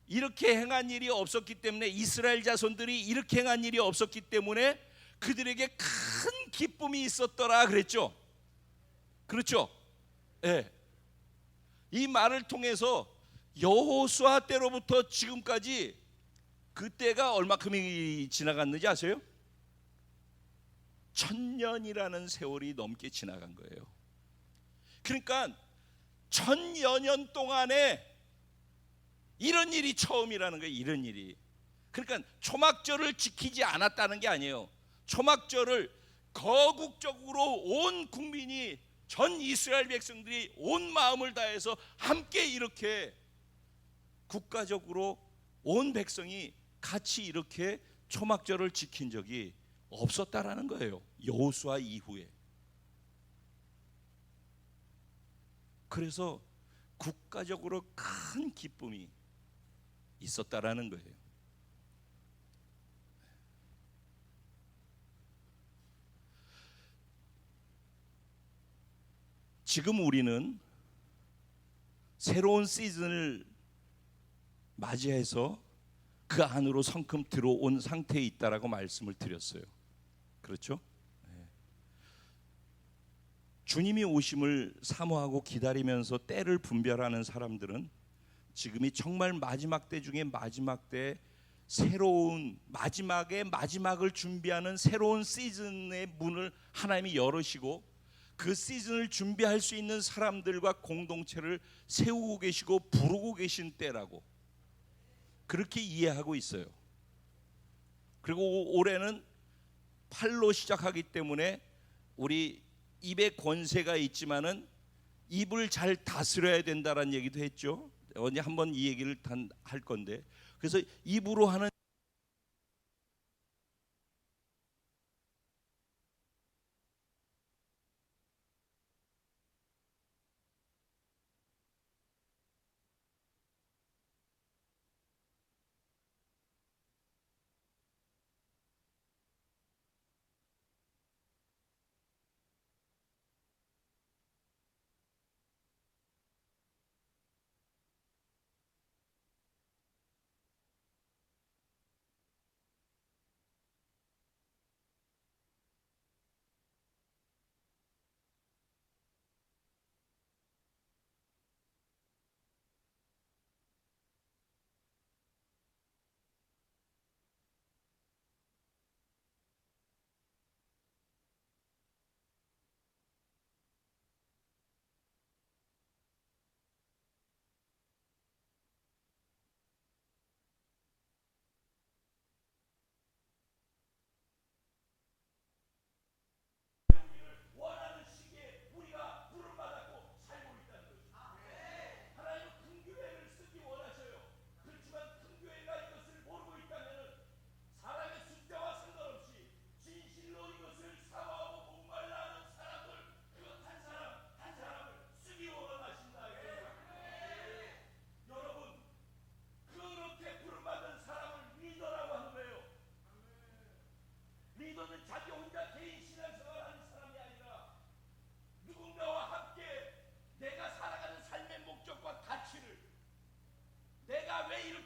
이렇게 행한 일이 없었기 때문에, 이스라엘 자손들이 이렇게 행한 일이 없었기 때문에 그들에게 큰 기쁨이 있었더라 그랬죠. 그렇죠? 예. 이 말을 통해서 여호수아 때로부터 지금까지 그때가 얼마큼이 지나갔는지 아세요? 1000년이라는 세월이 넘게 지나간 거예요. 그러니까 1000여 년 동안에 이런 일이 처음이라는 거예요. 이런 일이. 그러니까 초막절을 지키지 않았다는 게 아니에요. 초막절을 거국적으로 온 국민이, 전 이스라엘 백성들이 온 마음을 다해서 함께 이렇게 국가적으로 온 백성이 같이 이렇게 초막절을 지킨 적이 없었다라는 거예요. 여호수아 이후에. 그래서 국가적으로 큰 기쁨이 있었다라는 거예요. 지금 우리는 새로운 시즌을 맞이해서 그 안으로 성큼 들어온 상태에 있다라고 말씀을 드렸어요. 그렇죠? 주님이 오심을 사모하고 기다리면서 때를 분별하는 사람들은 지금이 정말 마지막 때 중에 마지막 때, 새로운 마지막의 마지막을 준비하는 새로운 시즌의 문을 하나님이 열으시고 그 시즌을 준비할 수 있는 사람들과 공동체를 세우고 계시고 부르고 계신 때라고 그렇게 이해하고 있어요. 그리고 올해는 8로 시작하기 때문에 우리 입에 권세가 있지만은 입을 잘 다스려야 된다라는 얘기도 했죠. 언제 한번 이 얘기를 할 건데, 그래서 입으로 하는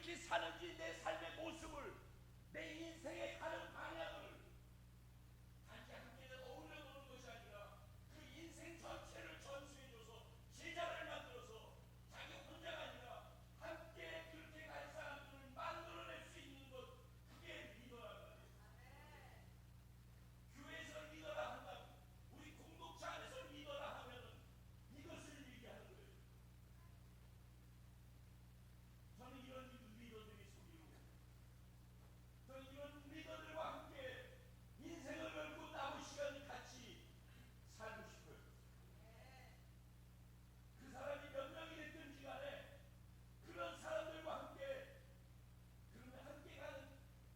어떻게 사는지 내 삶의 모습을, 내 인생에 가는 방향을 단지 함께 어울려 놓는 것이 아니라 그 인생 전체를 전수해줘서 제자를 만들어서 자기 혼자가 아니라 함께 그렇게 갈 사람들을 만들어낼 수 있는 것, 그게 리더란 말이에요. 교회에서 리더라 한다면, 우리 공동체 안에서 리더라 하면은 이것을 얘기하는 거예요. 저는 이런 리더들이 속이고, 저는 이런 리더들과 함께 인생을 걸고 남은 시간 같이 살고 싶어요. 그 사람이 몇 명이 됐든지 간에 그런 사람들과 함께, 그러면 함께 가는,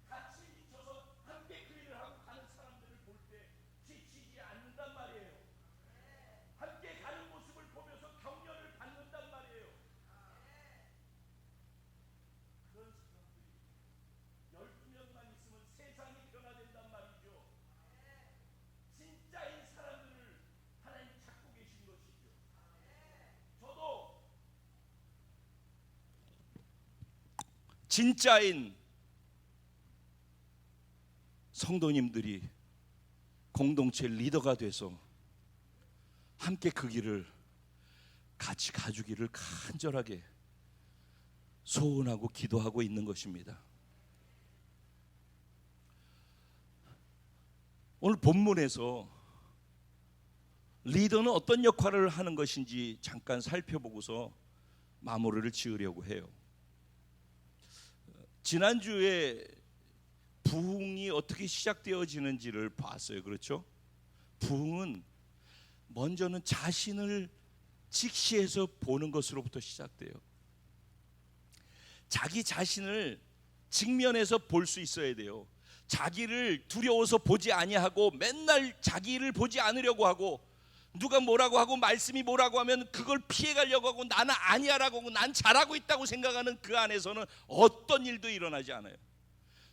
같이 미쳐서 함께 그 일을 하고 가는 사람들을 볼 때 지치지 않는단 말이에요. 함께 가는 모습을 보면서 격려를 받는단 말이에요. 그런 사람들이 12명만 있으면 세상이 변화된단 말이죠. 진짜인 사람들을 하나님 찾고 계신 것이죠. 저도 진짜인 성도님들이 공동체 리더가 돼서 함께 그 길을 같이 가주기를 간절하게 소원하고 기도하고 있는 것입니다. 오늘 본문에서 리더는 어떤 역할을 하는 것인지 잠깐 살펴보고서 마무리를 지으려고 해요. 지난주에 부흥이 어떻게 시작되어지는지를 봤어요. 그렇죠? 부흥은 먼저는 자신을 직시해서 보는 것으로부터 시작돼요. 자기 자신을 직면해서 볼 수 있어야 돼요. 자기를 두려워서 보지 아니하고 맨날 자기를 보지 않으려고 하고, 누가 뭐라고 하고 말씀이 뭐라고 하면 그걸 피해가려고 하고, 나는 아니야라고 하고 난 잘하고 있다고 생각하는 그 안에서는 어떤 일도 일어나지 않아요.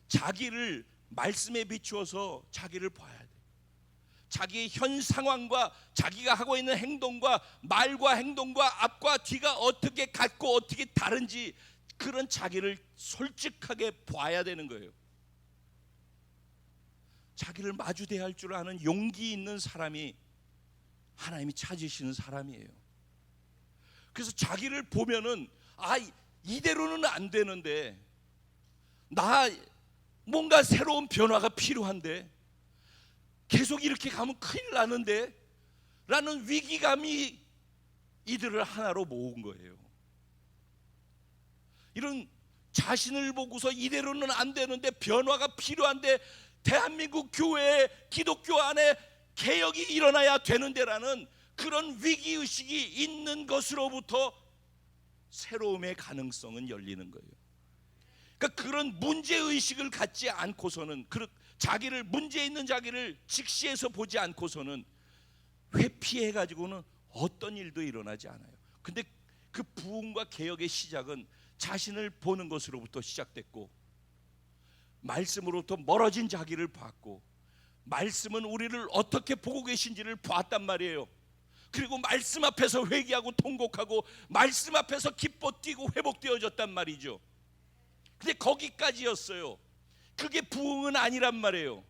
자기를 말씀에 비추어서 자기를 봐야 돼요. 자기의 현 상황과 자기가 하고 있는 행동과 말과 행동과 앞과 뒤가 어떻게 같고 어떻게 다른지, 그런 자기를 솔직하게 봐야 되는 거예요. 자기를 마주 대할 줄 아는 용기 있는 사람이 하나님이 찾으시는 사람이에요. 그래서 자기를 보면은, 아, 이대로는 안 되는데, 나 뭔가 새로운 변화가 필요한데, 계속 이렇게 가면 큰일 나는데 라는 위기감이 이들을 하나로 모은 거예요. 이런 자신을 보고서 이대로는 안 되는데 변화가 필요한데 대한민국 교회, 기독교 안에 개혁이 일어나야 되는데라는 그런 위기의식이 있는 것으로부터 새로움의 가능성은 열리는 거예요. 그러니까 그런 문제의식을 갖지 않고서는, 자기를, 문제 있는 자기를 직시해서 보지 않고서는 회피해가지고는 어떤 일도 일어나지 않아요. 근데 그 부흥과 개혁의 시작은 자신을 보는 것으로부터 시작됐고, 말씀으로부터 멀어진 자기를 봤고, 말씀은 우리를 어떻게 보고 계신지를 봤단 말이에요. 그리고 말씀 앞에서 회개하고 통곡하고 말씀 앞에서 기뻐 뛰고 회복되어졌단 말이죠. 근데 거기까지였어요. 그게 부흥은 아니란 말이에요.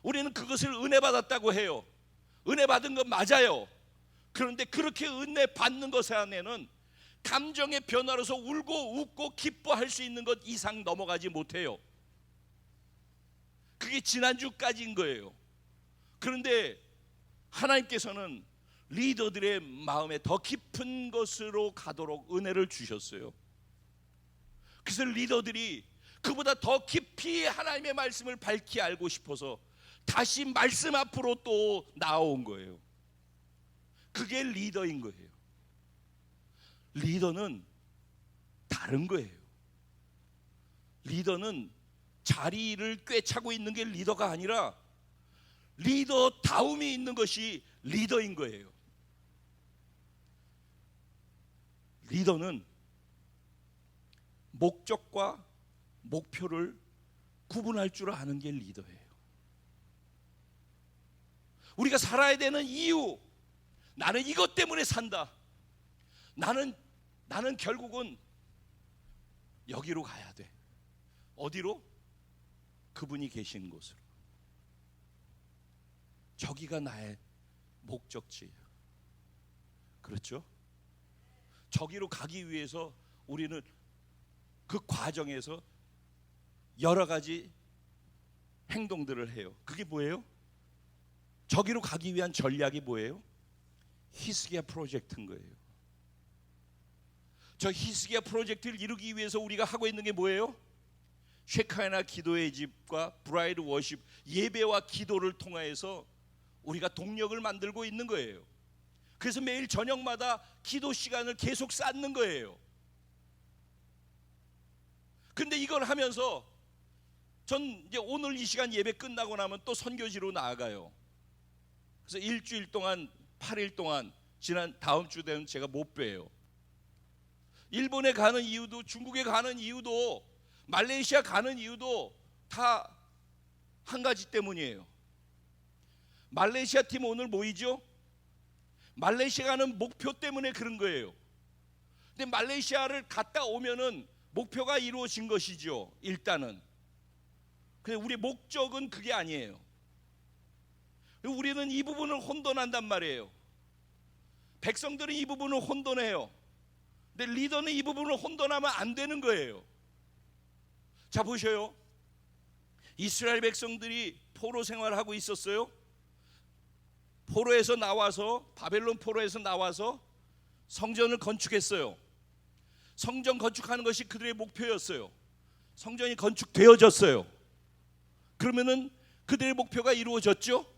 우리는 그것을 은혜 받았다고 해요. 은혜 받은 건 맞아요. 그런데 그렇게 은혜 받는 것 안에는 감정의 변화로서 울고 웃고 기뻐할 수 있는 것 이상 넘어가지 못해요. 그게 지난주까지인 거예요. 그런데 하나님께서는 리더들의 마음에 더 깊은 것으로 가도록 은혜를 주셨어요. 그래서 리더들이 그보다 더 깊이 하나님의 말씀을 밝히 알고 싶어서 다시 말씀 앞으로 또 나온 거예요. 그게 리더인 거예요. 리더는 다른 거예요. 리더는 자리를 꿰차고 있는 게 리더가 아니라 리더다움이 있는 것이 리더인 거예요. 리더는 목적과 목표를 구분할 줄 아는 게 리더예요. 우리가 살아야 되는 이유, 나는 이것 때문에 산다. 나는 결국은 여기로 가야 돼. 어디로? 그분이 계신 곳으로. 저기가 나의 목적지예요. 그렇죠? 저기로 가기 위해서 우리는 그 과정에서 여러 가지 행동들을 해요. 그게 뭐예요? 저기로 가기 위한 전략이 뭐예요? 히스기야 프로젝트인 거예요. 저 히스기야 프로젝트를 이루기 위해서 우리가 하고 있는 게 뭐예요? 쉐카야나 기도의 집과 브라이드 워십, 예배와 기도를 통해서 우리가 동력을 만들고 있는 거예요. 그래서 매일 저녁마다 기도 시간을 계속 쌓는 거예요. 근데 이걸 하면서 전 이제 오늘 이 시간 예배 끝나고 나면 또 선교지로 나아가요. 그래서 일주일 동안 8일 동안 지난 다음 주 되면 제가 못 봬요. 일본에 가는 이유도, 중국에 가는 이유도, 말레이시아 가는 이유도 다 한 가지 때문이에요. 말레이시아 팀 오늘 모이죠? 말레이시아 가는 목표 때문에 그런 거예요. 근데 말레이시아를 갔다 오면은 목표가 이루어진 것이죠. 일단은. 근데 우리 목적은 그게 아니에요. 우리는 이 부분을 혼돈한단 말이에요. 백성들은 이 부분을 혼돈해요. 근데 리더는 이 부분을 혼돈하면 안 되는 거예요. 자, 보셔요. 이스라엘 백성들이 포로 생활을 하고 있었어요. 포로에서 나와서, 바벨론 포로에서 나와서 성전을 건축했어요. 성전 건축하는 것이 그들의 목표였어요. 성전이 건축되어졌어요. 그러면은 그들의 목표가 이루어졌죠.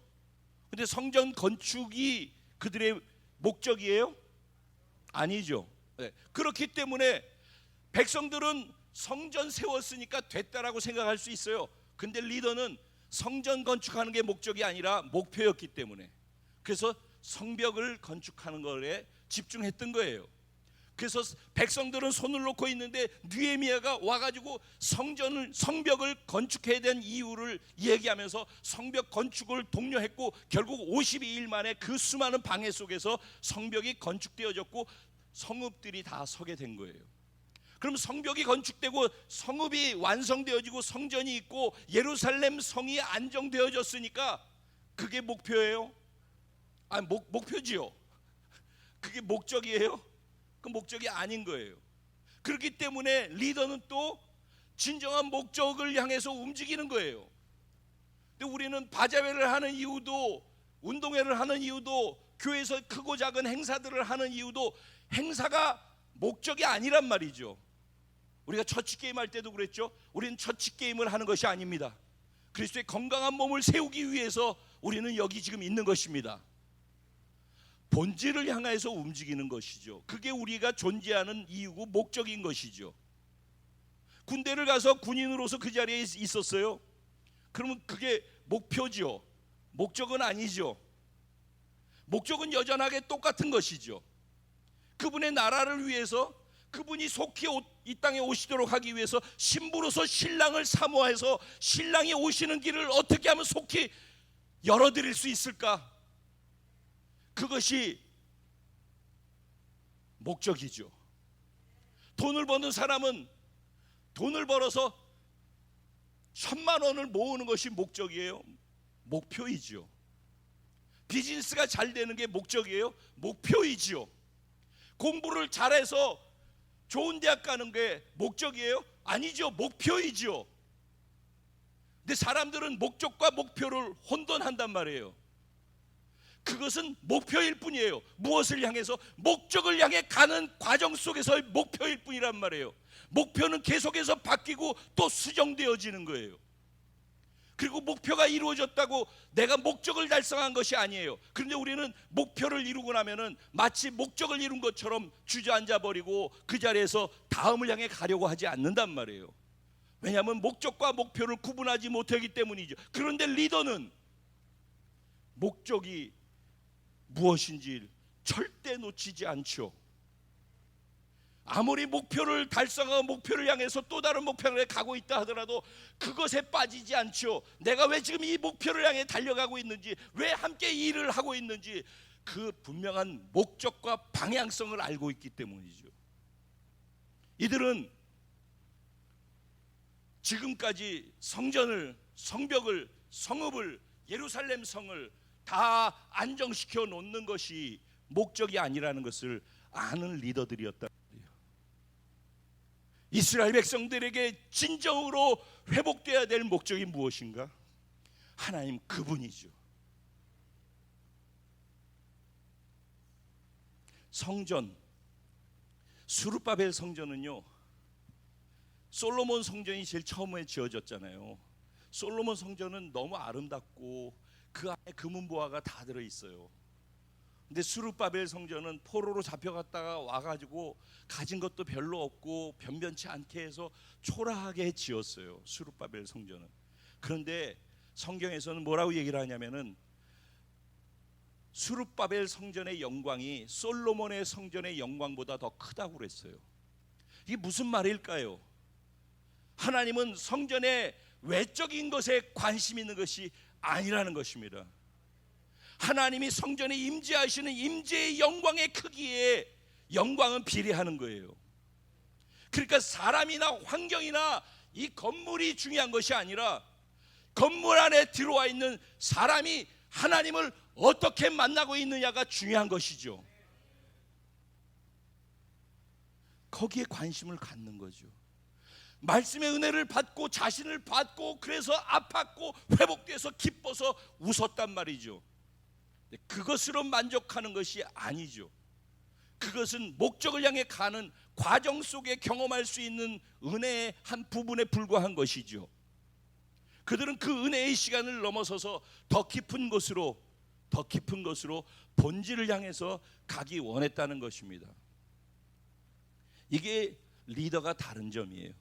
근데 성전 건축이 그들의 목적이에요? 아니죠. 네. 그렇기 때문에 백성들은 성전 세웠으니까 됐다라고 생각할 수 있어요. 근데 리더는 성전 건축하는 게 목적이 아니라 목표였기 때문에, 그래서 성벽을 건축하는 것에 집중했던 거예요. 그래서 백성들은 손을 놓고 있는데 느헤미야가 와가지고 성벽을 건축해야 되는 이유를 얘기하면서 성벽 건축을 독려했고, 결국 52일 만에 그 수많은 방해 속에서 성벽이 건축되어졌고 성읍들이 다 서게 된 거예요. 그럼 성벽이 건축되고 성읍이 완성되어지고 성전이 있고 예루살렘 성이 안정되어졌으니까 그게 목표예요? 아니, 목표지요. 그게 목적이에요? 그 목적이 아닌 거예요. 그렇기 때문에 리더는 또 진정한 목적을 향해서 움직이는 거예요. 근데 우리는 바자회를 하는 이유도, 운동회를 하는 이유도, 교회에서 크고 작은 행사들을 하는 이유도 행사가 목적이 아니란 말이죠. 우리가 처치 게임 할 때도 그랬죠. 우리는 처치 게임을 하는 것이 아닙니다. 그리스도의 건강한 몸을 세우기 위해서 우리는 여기 지금 있는 것입니다. 본질을 향해서 움직이는 것이죠. 그게 우리가 존재하는 이유고 목적인 것이죠. 군대를 가서 군인으로서 그 자리에 있었어요. 그러면 그게 목표죠. 목적은 아니죠. 목적은 여전하게 똑같은 것이죠. 그분의 나라를 위해서, 그분이 속히 이 땅에 오시도록 하기 위해서 신부로서 신랑을 사모해서 신랑이 오시는 길을 어떻게 하면 속히 열어드릴 수 있을까? 그것이 목적이죠. 돈을 버는 사람은 돈을 벌어서 1,000만 원을 모으는 것이 목적이에요? 목표이죠. 비즈니스가 잘 되는 게 목적이에요? 목표이죠. 공부를 잘해서 좋은 대학 가는 게 목적이에요? 아니죠. 목표이죠. 근데 사람들은 목적과 목표를 혼돈한단 말이에요. 그것은 목표일 뿐이에요. 무엇을 향해서? 목적을 향해 가는 과정 속에서의 목표일 뿐이란 말이에요. 목표는 계속해서 바뀌고 또 수정되어지는 거예요. 그리고 목표가 이루어졌다고 내가 목적을 달성한 것이 아니에요. 그런데 우리는 목표를 이루고 나면은 마치 목적을 이룬 것처럼 주저앉아 버리고 그 자리에서 다음을 향해 가려고 하지 않는단 말이에요. 왜냐하면 목적과 목표를 구분하지 못하기 때문이죠. 그런데 리더는 목적이 무엇인지 절대 놓치지 않죠. 아무리 목표를 달성하고 목표를 향해서 또 다른 목표를 가고 있다 하더라도 그것에 빠지지 않죠. 내가 왜 지금 이 목표를 향해 달려가고 있는지, 왜 함께 일을 하고 있는지 그 분명한 목적과 방향성을 알고 있기 때문이죠. 이들은 지금까지 성전을, 성벽을, 성읍을, 예루살렘 성을 다 안정시켜 놓는 것이 목적이 아니라는 것을 아는 리더들이었단 말이에요. 이스라엘 백성들에게 진정으로 회복되어야 될 목적이 무엇인가? 하나님 그분이죠. 성전, 스룹바벨 성전은요, 솔로몬 성전이 제일 처음에 지어졌잖아요. 솔로몬 성전은 너무 아름답고 그 안에 금은보화가 다 들어있어요. 근데 스룹바벨 성전은 포로로 잡혀갔다가 와가지고 가진 것도 별로 없고 변변치 않게 해서 초라하게 지었어요, 스룹바벨 성전은. 그런데 성경에서는 뭐라고 얘기를 하냐면은 스룹바벨 성전의 영광이 솔로몬의 성전의 영광보다 더 크다고 그랬어요. 이게 무슨 말일까요? 하나님은 성전의 외적인 것에 관심 있는 것이 아니라는 것입니다. 하나님이 성전에 임재하시는 임재의 영광의 크기에 영광은 비례하는 거예요. 그러니까 사람이나 환경이나 이 건물이 중요한 것이 아니라 건물 안에 들어와 있는 사람이 하나님을 어떻게 만나고 있느냐가 중요한 것이죠. 거기에 관심을 갖는 거죠. 말씀의 은혜를 받고 자신을 받고 그래서 아팠고 회복돼서 기뻐서 웃었단 말이죠. 그것으로 만족하는 것이 아니죠. 그것은 목적을 향해 가는 과정 속에 경험할 수 있는 은혜의 한 부분에 불과한 것이죠. 그들은 그 은혜의 시간을 넘어서서 더 깊은 곳으로 본질을 향해서 가기 원했다는 것입니다. 이게 리더가 다른 점이에요.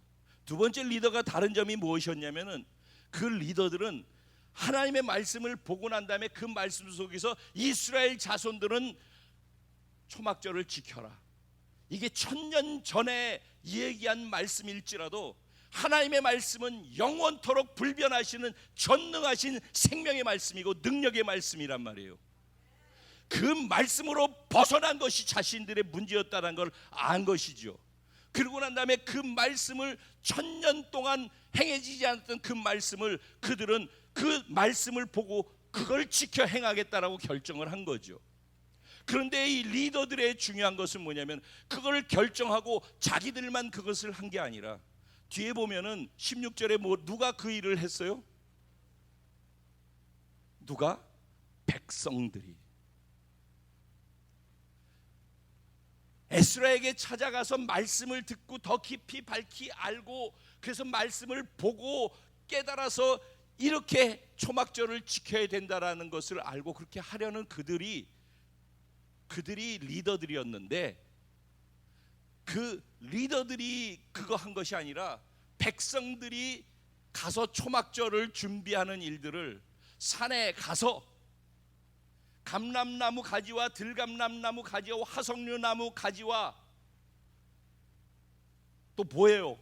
두 번째 리더가 다른 점이 무엇이었냐면은 그 리더들은 하나님의 말씀을 보고 난 다음에 그 말씀 속에서 이스라엘 자손들은 초막절을 지켜라. 이게 1000년 전에 얘기한 말씀일지라도 하나님의 말씀은 영원토록 불변하시는 전능하신 생명의 말씀이고 능력의 말씀이란 말이에요. 그 말씀으로 벗어난 것이 자신들의 문제였다는 걸 안 것이죠. 그러고 난 다음에 그 말씀을 1000년 동안 행해지지 않았던 그 말씀을 그들은 그 말씀을 보고 그걸 지켜 행하겠다라고 결정을 한 거죠. 그런데 이 리더들의 중요한 것은 뭐냐면 그걸 결정하고 자기들만 그것을 한 게 아니라 뒤에 보면은 16절에 누가 그 일을 했어요? 누가? 백성들이. 에스라에게 찾아가서 말씀을 듣고 더 깊이 밝히 알고 그래서 말씀을 보고 깨달아서 이렇게 초막절을 지켜야 된다라는 것을 알고 그렇게 하려는 그들이 리더들이었는데 그 리더들이 그거 한 것이 아니라 백성들이 가서 초막절을 준비하는 일들을 산에 가서 감람나무 가지와 들감람나무 가지와 화석류나무 가지와 또 뭐예요?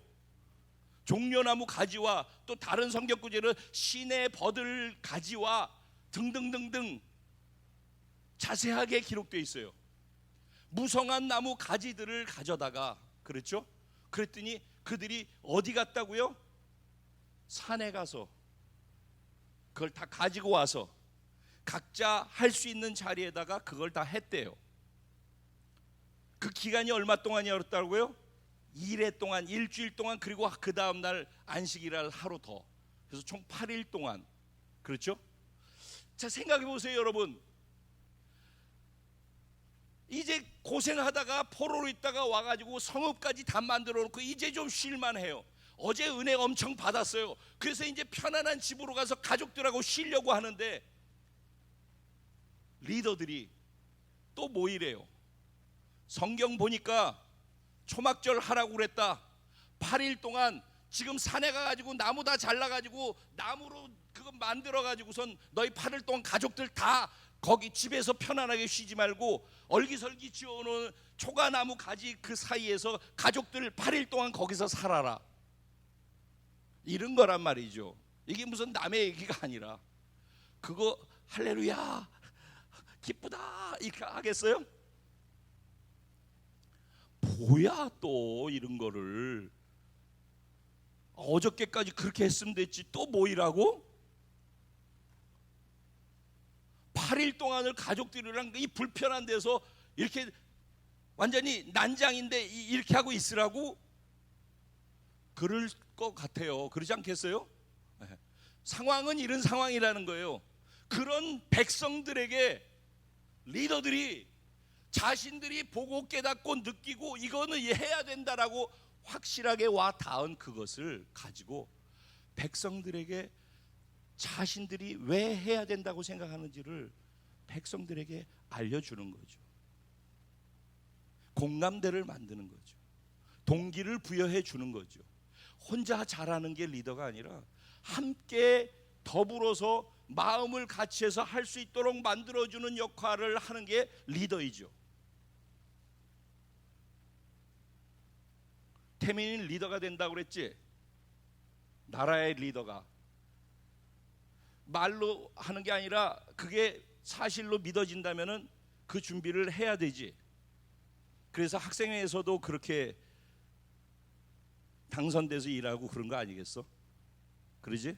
종려나무 가지와 또 다른 성경 구절은 시내 버들 가지와 등등등등 자세하게 기록되어 있어요. 무성한 나무 가지들을 가져다가 그렇죠? 그랬더니 그들이 어디 갔다고요? 산에 가서 그걸 다 가지고 와서 각자 할 수 있는 자리에다가 그걸 다 했대요. 그 기간이 얼마 동안이었다고요? 2일 동안, 일주일 동안, 그리고 그 다음 날 안식일날 하루 더. 그래서 총 8일 동안. 그렇죠? 자, 생각해 보세요, 여러분. 이제 고생하다가 포로로 있다가 와가지고 성읍까지 다 만들어 놓고 이제 좀 쉴만해요. 어제 은혜 엄청 받았어요. 그래서 이제 편안한 집으로 가서 가족들하고 쉬려고 하는데 리더들이 또 뭐 이래요? 성경 보니까 초막절 하라고 그랬다. 8일 동안 지금 산에 가가지고 나무 다 잘라가지고 나무로 그거 만들어가지고선 너희 8일 동안 가족들 다 거기 집에서 편안하게 쉬지 말고 얼기설기 지어놓은 초가나무 가지 그 사이에서 가족들 8일 동안 거기서 살아라. 이런 거란 말이죠. 이게 무슨 남의 얘기가 아니라 그거 할렐루야 기쁘다 이렇게 하겠어요? 뭐야 또 이런 거를 어저께까지 그렇게 했으면 됐지 또 뭐 일하고? 8일 동안을 가족들이랑 이 불편한 데서 이렇게 완전히 난장인데 이렇게 하고 있으라고? 그럴 것 같아요. 그러지 않겠어요? 상황은 이런 상황이라는 거예요. 그런 백성들에게 리더들이 자신들이 보고 깨닫고 느끼고 이거는 해야 된다라고 확실하게 와 닿은 그것을 가지고 백성들에게 자신들이 왜 해야 된다고 생각하는지를 백성들에게 알려주는 거죠. 공감대를 만드는 거죠. 동기를 부여해 주는 거죠. 혼자 잘하는 게 리더가 아니라 함께 더불어서 마음을 같이 해서 할 수 있도록 만들어주는 역할을 하는 게 리더이죠. 태민이 리더가 된다고 그랬지? 나라의 리더가 말로 하는 게 아니라 그게 사실로 믿어진다면은 그 준비를 해야 되지. 그래서 학생회에서도 그렇게 당선돼서 일하고 그런 거 아니겠어? 그러지?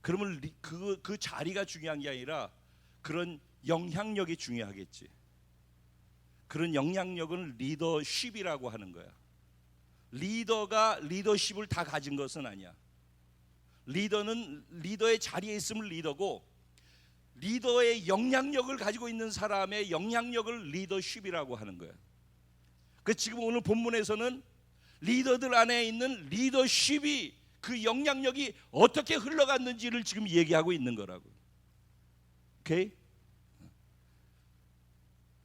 그러면 그 자리가 중요한 게 아니라 그런 영향력이 중요하겠지. 그런 영향력은 리더십이라고 하는 거야. 리더가 리더십을 다 가진 것은 아니야. 리더는 리더의 자리에 있으면 리더고, 리더의 영향력을 가지고 있는 사람의 영향력을 리더십이라고 하는 거야. 그 지금 오늘 본문에서는 리더들 안에 있는 리더십이 그 영향력이 어떻게 흘러갔는지를 지금 얘기하고 있는 거라고. 오케이?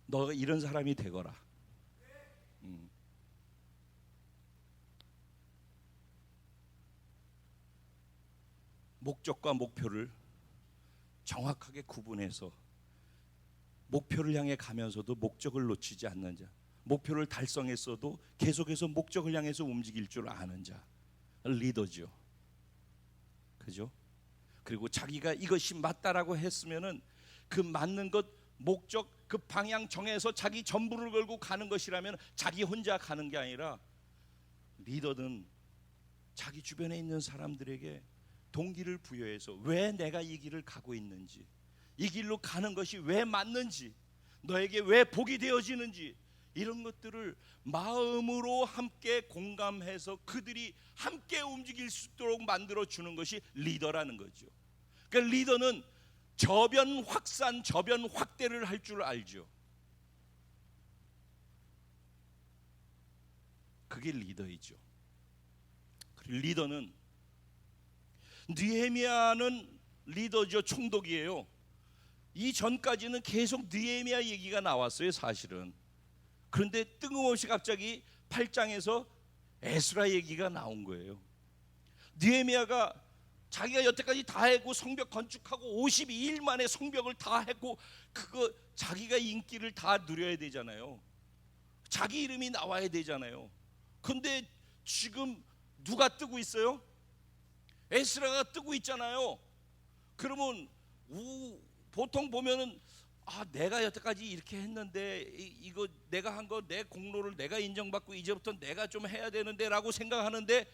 너가 이런 사람이 되거라. 목적과 목표를 정확하게 구분해서 목표를 향해 가면서도 목적을 놓치지 않는 자, 목표를 달성했어도 계속해서 목적을 향해서 움직일 줄 아는 자, 리더죠. 그죠? 그리고 자기가 이것이 맞다라고 했으면은 그 맞는 것, 목적, 그 방향 정해서 자기 전부를 걸고 가는 것이라면 자기 혼자 가는 게 아니라 리더는 자기 주변에 있는 사람들에게 동기를 부여해서 왜 내가 이 길을 가고 있는지, 이 길로 가는 것이 왜 맞는지, 너에게 왜 복이 되어지는지, 이런 것들을 마음으로 함께 공감해서 그들이 함께 움직일 수 있도록 만들어주는 것이 리더라는 거죠. 그러니까 리더는 저변 확산, 저변 확대를 할 줄 알죠. 그게 리더이죠. 그리고 리더는, 느헤미야는 리더죠. 총독이에요. 이 전까지는 계속 느헤미야 얘기가 나왔어요, 사실은. 그런데 뜬금없이 갑자기 8장에서 에스라 얘기가 나온 거예요. 느헤미야가 자기가 여태까지 다 했고 성벽 건축하고 52일 만에 성벽을 다 했고 그거 자기가 인기를 다 누려야 되잖아요. 자기 이름이 나와야 되잖아요. 근데 지금 누가 뜨고 있어요? 에스라가 뜨고 있잖아요. 그러면 보통 보면은 내가 여태까지 이렇게 했는데 이거 내가 한 거 내 공로를 내가 인정받고 이제부터 내가 좀 해야 되는데라고 생각하는데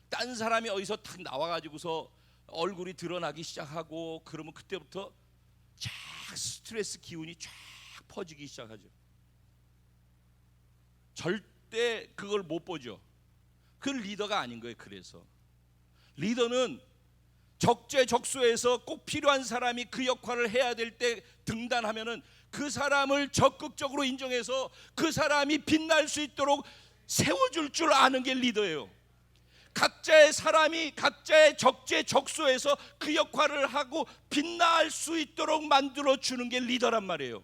딴 사람이 어디서 탁 나와가지고서 얼굴이 드러나기 시작하고 그러면 그때부터 쫙 스트레스 기운이 쫙 퍼지기 시작하죠. 절대 그걸 못 보죠. 그 리더가 아닌 거예요. 그래서 리더는 적재적소에서 꼭 필요한 사람이 그 역할을 해야 될 때 등단하면은 그 사람을 적극적으로 인정해서 그 사람이 빛날 수 있도록 세워줄 줄 아는 게 리더예요. 각자의 사람이 각자의 적재적소에서 그 역할을 하고 빛날 수 있도록 만들어주는 게 리더란 말이에요.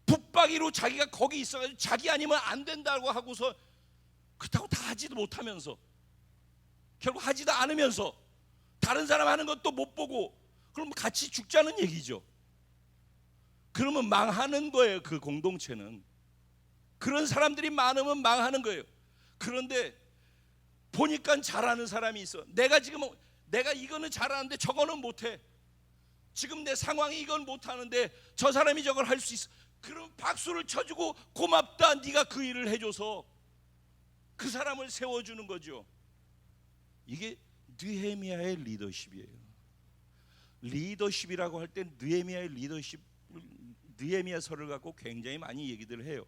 붙박이로 자기가 거기 있어가지고 자기 아니면 안 된다고 하고서 그렇다고 다 하지도 못하면서 결국 하지도 않으면서 다른 사람 하는 것도 못 보고 그럼 같이 죽자는 얘기죠. 그러면 망하는 거예요. 그 공동체는. 그런 사람들이 많으면 망하는 거예요. 그런데 보니까 잘하는 사람이 있어. 내가 이거는 잘하는데 저거는 못해. 지금 내 상황이 이건 못하는데 저 사람이 저걸 할 수 있어. 그럼 박수를 쳐주고 고맙다, 네가 그 일을 해줘서. 그 사람을 세워주는 거죠. 이게 느헤미야의 리더십이에요. 리더십이라고 할 때 느헤미야의 리더십, 느헤미야서를 갖고 굉장히 많이 얘기들 해요.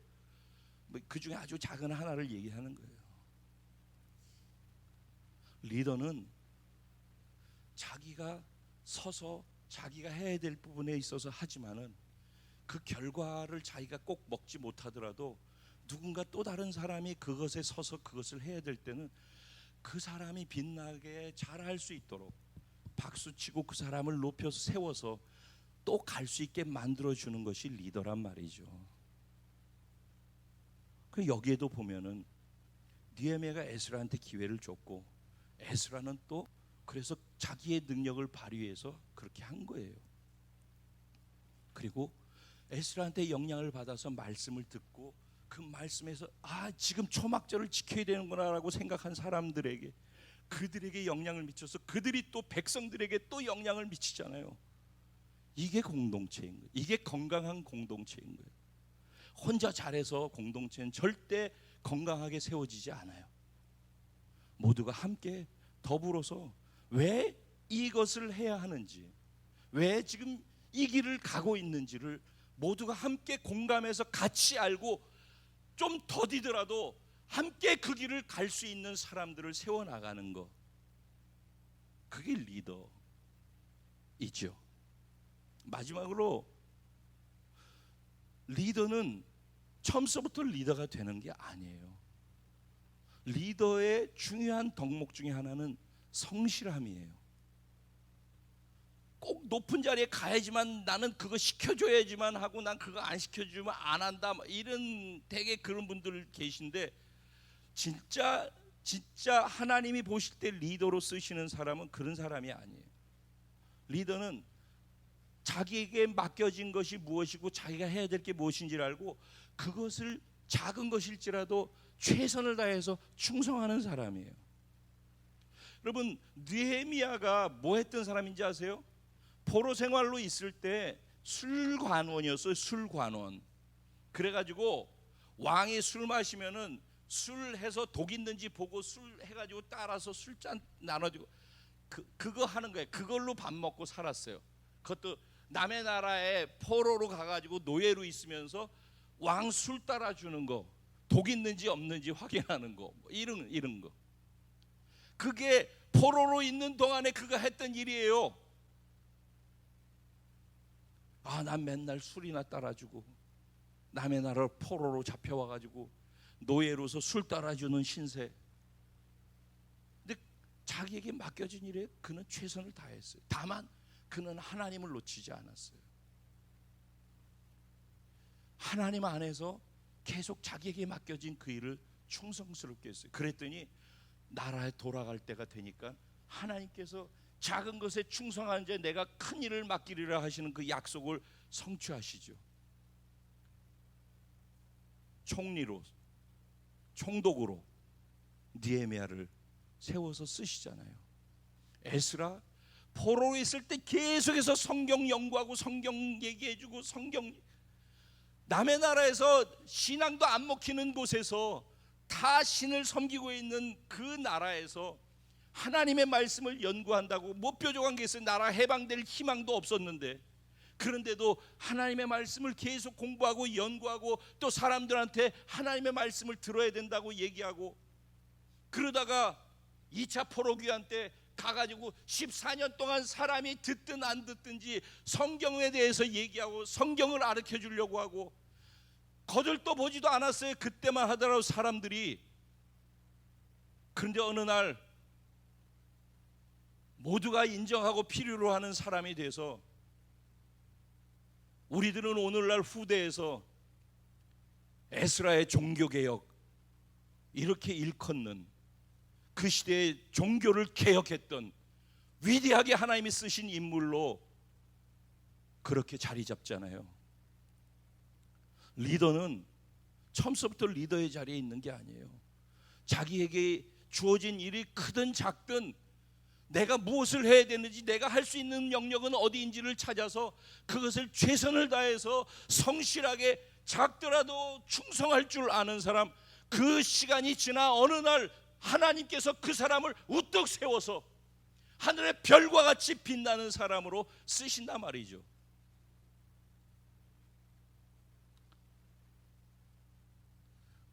그 중에 아주 작은 하나를 얘기하는 거예요. 리더는 자기가 서서 자기가 해야 될 부분에 있어서 하지만은 그 결과를 자기가 꼭 먹지 못하더라도 누군가 또 다른 사람이 그것에 서서 그것을 해야 될 때는 그 사람이 빛나게 잘할 수 있도록 박수치고 그 사람을 높여서 세워서 또 갈 수 있게 만들어주는 것이 리더란 말이죠. 그 여기에도 보면은 느헤미야가 에스라한테 기회를 줬고 에스라는 또 그래서 자기의 능력을 발휘해서 그렇게 한 거예요. 그리고 에스라한테 영향을 받아서 말씀을 듣고 그 말씀에서 지금 초막절을 지켜야 되는구나라고 생각한 사람들에게, 그들에게 영향을 미쳐서 그들이 또 백성들에게 또 영향을 미치잖아요. 이게 공동체인 거예요. 이게 건강한 공동체인 거예요. 혼자 잘해서 공동체는 절대 건강하게 세워지지 않아요. 모두가 함께 더불어서 왜 이것을 해야 하는지, 왜 지금 이 길을 가고 있는지를 모두가 함께 공감해서 같이 알고 좀 더디더라도 함께 그 길을 갈 수 있는 사람들을 세워나가는 것, 그게 리더이죠. 마지막으로 리더는 처음서부터 리더가 되는 게 아니에요. 리더의 중요한 덕목 중에 하나는 성실함이에요. 꼭 높은 자리에 가야지만, 나는 그거 시켜줘야지만 하고 난 그거 안 시켜주면 안 한다, 이런 되게 그런 분들 계신데, 진짜 하나님이 보실 때 리더로 쓰시는 사람은 그런 사람이 아니에요. 리더는 자기에게 맡겨진 것이 무엇이고 자기가 해야 될 게 무엇인지를 알고 그것을 작은 것일지라도 최선을 다해서 충성하는 사람이에요. 여러분, 느헤미야가 뭐 했던 사람인지 아세요? 포로 생활로 있을 때 술관원이었어요. 술관원. 그래가지고 왕이 술 마시면은 술 해서 독 있는지 보고 술 해가지고 따라서 술잔 나눠주고 그거 하는 거예요. 그걸로 밥 먹고 살았어요. 그것도 남의 나라에 포로로 가가지고 노예로 있으면서 왕 술 따라주는 거, 독 있는지 없는지 확인하는 거, 이런 거. 그게 포로로 있는 동안에 그가 했던 일이에요. 난 맨날 술이나 따라주고 남의 나라 포로로 잡혀와가지고 노예로서 술 따라주는 신세. 근데 자기에게 맡겨진 일에 그는 최선을 다했어요. 다만 그는 하나님을 놓치지 않았어요. 하나님 안에서 계속 자기에게 맡겨진 그 일을 충성스럽게 했어요. 그랬더니 나라에 돌아갈 때가 되니까 하나님께서 작은 것에 충성하는 자 내가 큰 일을 맡기리라 하시는 그 약속을 성취하시죠. 총리로, 총독으로 느헤미야를 세워서 쓰시잖아요. 에스라 포로로 있을 때 계속해서 성경 연구하고 성경 얘기해주고, 성경 남의 나라에서 신앙도 안 먹히는 곳에서 다 신을 섬기고 있는 그 나라에서 하나님의 말씀을 연구한다고 뭐 뾰족한 게 있어요. 나라 해방될 희망도 없었는데, 그런데도 하나님의 말씀을 계속 공부하고 연구하고 또 사람들한테 하나님의 말씀을 들어야 된다고 얘기하고, 그러다가 2차 포로귀환 때 가가지고 14년 동안 사람이 듣든 안 듣든지 성경에 대해서 얘기하고 성경을 가르쳐 주려고 하고, 거들떠 보지도 않았어요. 그때만 하더라도 사람들이. 그런데 어느 날 모두가 인정하고 필요로 하는 사람이 돼서, 우리들은 오늘날 후대에서 에스라의 종교개혁 이렇게 일컫는 그 시대의 종교를 개혁했던 위대하게 하나님이 쓰신 인물로 그렇게 자리 잡잖아요. 리더는 처음부터 리더의 자리에 있는 게 아니에요. 자기에게 주어진 일이 크든 작든 내가 무엇을 해야 되는지, 내가 할 수 있는 영역은 어디인지를 찾아서 그것을 최선을 다해서 성실하게 작더라도 충성할 줄 아는 사람, 그 시간이 지나 어느 날 하나님께서 그 사람을 우뚝 세워서 하늘의 별과 같이 빛나는 사람으로 쓰신단 말이죠.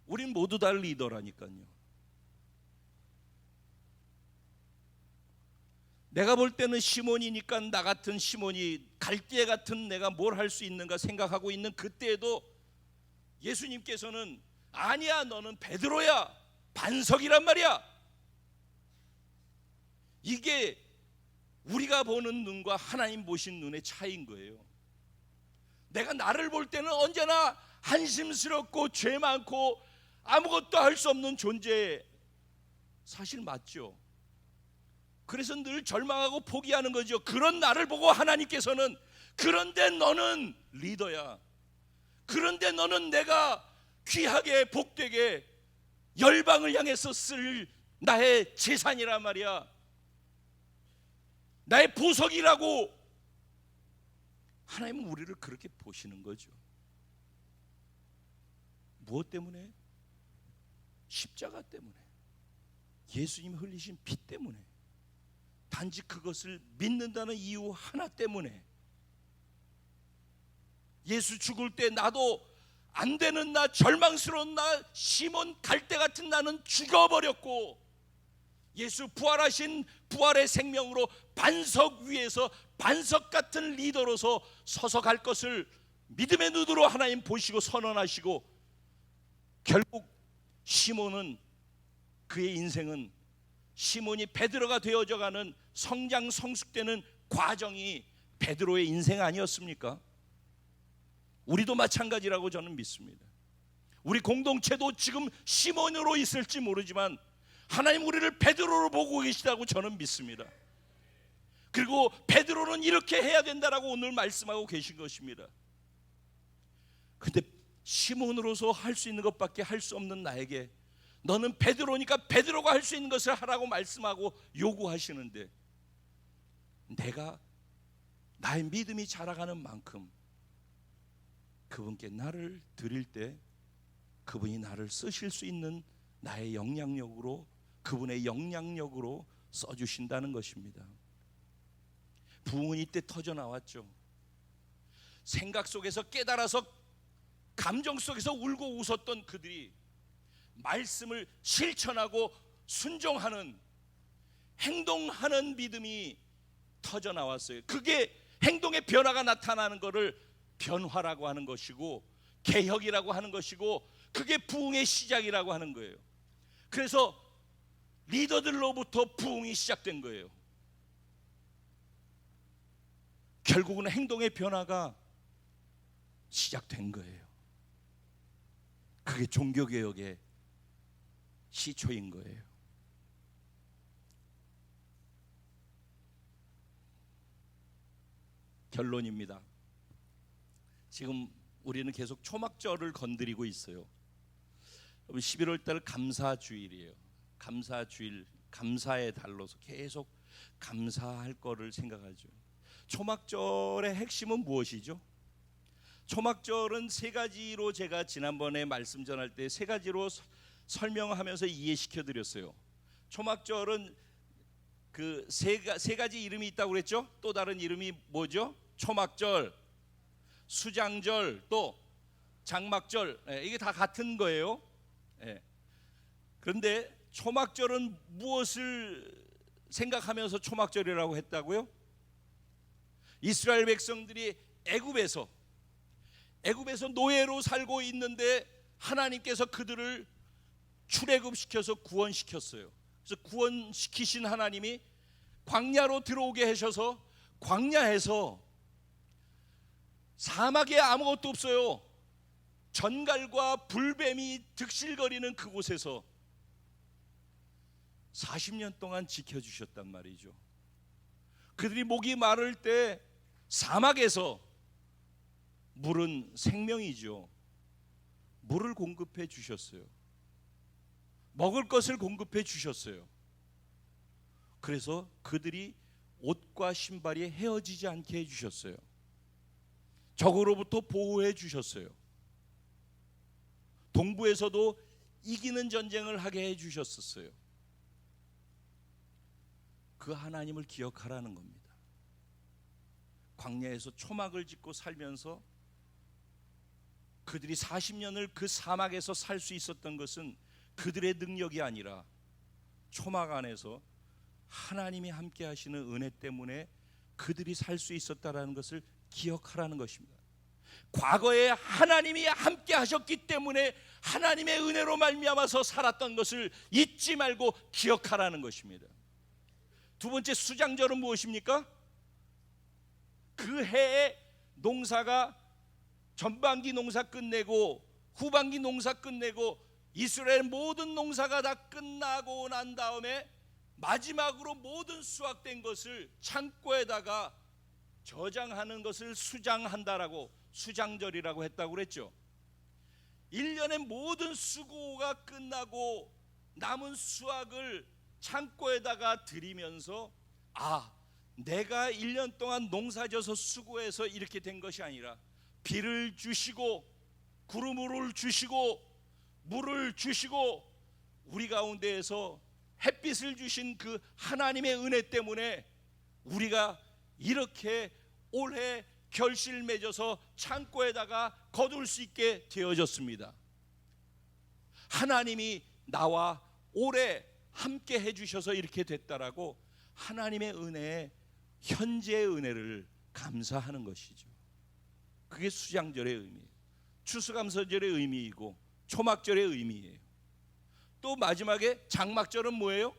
우린 모두 다 리더라니까요. 내가 볼 때는 시몬이니까 나 같은 시몬이 갈대에 같은 내가 뭘 할 수 있는가 생각하고 있는 그때에도 예수님께서는 아니야, 너는 베드로야, 반석이란 말이야. 이게 우리가 보는 눈과 하나님 보신 눈의 차이인 거예요. 내가 나를 볼 때는 언제나 한심스럽고 죄 많고 아무것도 할 수 없는 존재, 사실 맞죠. 그래서 늘 절망하고 포기하는 거죠. 그런 나를 보고 하나님께서는 그런데 너는 리더야. 그런데 너는 내가 귀하게 복되게 열방을 향해서 쓸 나의 재산이란 말이야. 나의 보석이라고. 하나님은 우리를 그렇게 보시는 거죠. 무엇 때문에? 십자가 때문에, 예수님이 흘리신 피 때문에, 단지 그것을 믿는다는 이유 하나 때문에. 예수 죽을 때 나도 안 되는 나, 절망스러운 나, 시몬 갈대 같은 나는 죽어버렸고, 예수 부활하신 부활의 생명으로 반석 위에서 반석 같은 리더로서 서서 갈 것을 믿음의 눈으로 하나님 보시고 선언하시고, 결국 시몬은, 그의 인생은 시몬이 베드로가 되어져가는 성장 성숙되는 과정이 베드로의 인생 아니었습니까? 우리도 마찬가지라고 저는 믿습니다. 우리 공동체도 지금 시몬으로 있을지 모르지만 하나님 우리를 베드로로 보고 계시다고 저는 믿습니다. 그리고 베드로는 이렇게 해야 된다라고 오늘 말씀하고 계신 것입니다. 근데 시몬으로서 할 수 있는 것밖에 할 수 없는 나에게 너는 베드로니까 베드로가 할 수 있는 것을 하라고 말씀하고 요구하시는데, 내가 나의 믿음이 자라가는 만큼 그분께 나를 드릴 때 그분이 나를 쓰실 수 있는 나의 영향력으로, 그분의 영향력으로 써주신다는 것입니다. 부흥은 이때 터져 나왔죠. 생각 속에서 깨달아서 감정 속에서 울고 웃었던 그들이 말씀을 실천하고 순종하는, 행동하는 믿음이 터져 나왔어요. 그게 행동의 변화가 나타나는 것을 변화라고 하는 것이고 개혁이라고 하는 것이고, 그게 부흥의 시작이라고 하는 거예요. 그래서 리더들로부터 부흥이 시작된 거예요. 결국은 행동의 변화가 시작된 거예요. 그게 종교개혁의 시초인 거예요. 결론입니다. 지금 우리는 계속 초막절을 건드리고 있어요. 11월 달 감사주일이에요. 감사주일, 감사의 달로서 계속 감사할 거를 생각하죠. 초막절의 핵심은 무엇이죠? 초막절은 세 가지로, 제가 지난번에 말씀 전할 때 세 가지로 설명하면서 이해시켜 드렸어요. 초막절은 그 세 가지 이름이 있다고 그랬죠? 또 다른 이름이 뭐죠? 초막절, 수장절, 또 장막절, 이게 다 같은 거예요. 그런데 초막절은 무엇을 생각하면서 초막절이라고 했다고요? 이스라엘 백성들이 애굽에서 노예로 살고 있는데 하나님께서 그들을 출애굽시켜서 구원시켰어요. 그래서 구원시키신 하나님이 광야로 들어오게 하셔서 광야에서, 사막에 아무것도 없어요. 전갈과 불뱀이 득실거리는 그곳에서 40년 동안 지켜주셨단 말이죠. 그들이 목이 마를 때 사막에서, 물은 생명이죠, 물을 공급해 주셨어요. 먹을 것을 공급해 주셨어요. 그래서 그들이 옷과 신발이 헤어지지 않게 해주셨어요. 적으로부터 보호해 주셨어요. 동부에서도 이기는 전쟁을 하게 해주셨었어요. 그 하나님을 기억하라는 겁니다. 광야에서 초막을 짓고 살면서 그들이 40년을 그 사막에서 살 수 있었던 것은 그들의 능력이 아니라 초막 안에서 하나님이 함께 하시는 은혜 때문에 그들이 살 수 있었다라는 것을 기억하라는 것입니다. 과거에 하나님이 함께 하셨기 때문에 하나님의 은혜로 말미암아서 살았던 것을 잊지 말고 기억하라는 것입니다. 두 번째, 수장절은 무엇입니까? 그 해에 농사가 전반기 농사 끝내고 후반기 농사 끝내고 이스라엘 모든 농사가 다 끝나고 난 다음에 마지막으로 모든 수확된 것을 창고에다가 저장하는 것을 수장한다라고, 수장절이라고 했다고 그랬죠. 1년의 모든 수고가 끝나고 남은 수확을 창고에다가 들이면서 내가 1년 동안 농사져서 수고해서 이렇게 된 것이 아니라 비를 주시고 구름을 주시고 물을 주시고 우리 가운데에서 햇빛을 주신 그 하나님의 은혜 때문에 우리가 이렇게 올해 결실 맺어서 창고에다가 거둘 수 있게 되어졌습니다. 하나님이 나와 오래 함께 해주셔서 이렇게 됐다라고 하나님의 은혜에 현재의 은혜를 감사하는 것이죠. 그게 수장절의 의미예요. 추수감사절의 의미이고 초막절의 의미예요. 또 마지막에 장막절은 뭐예요?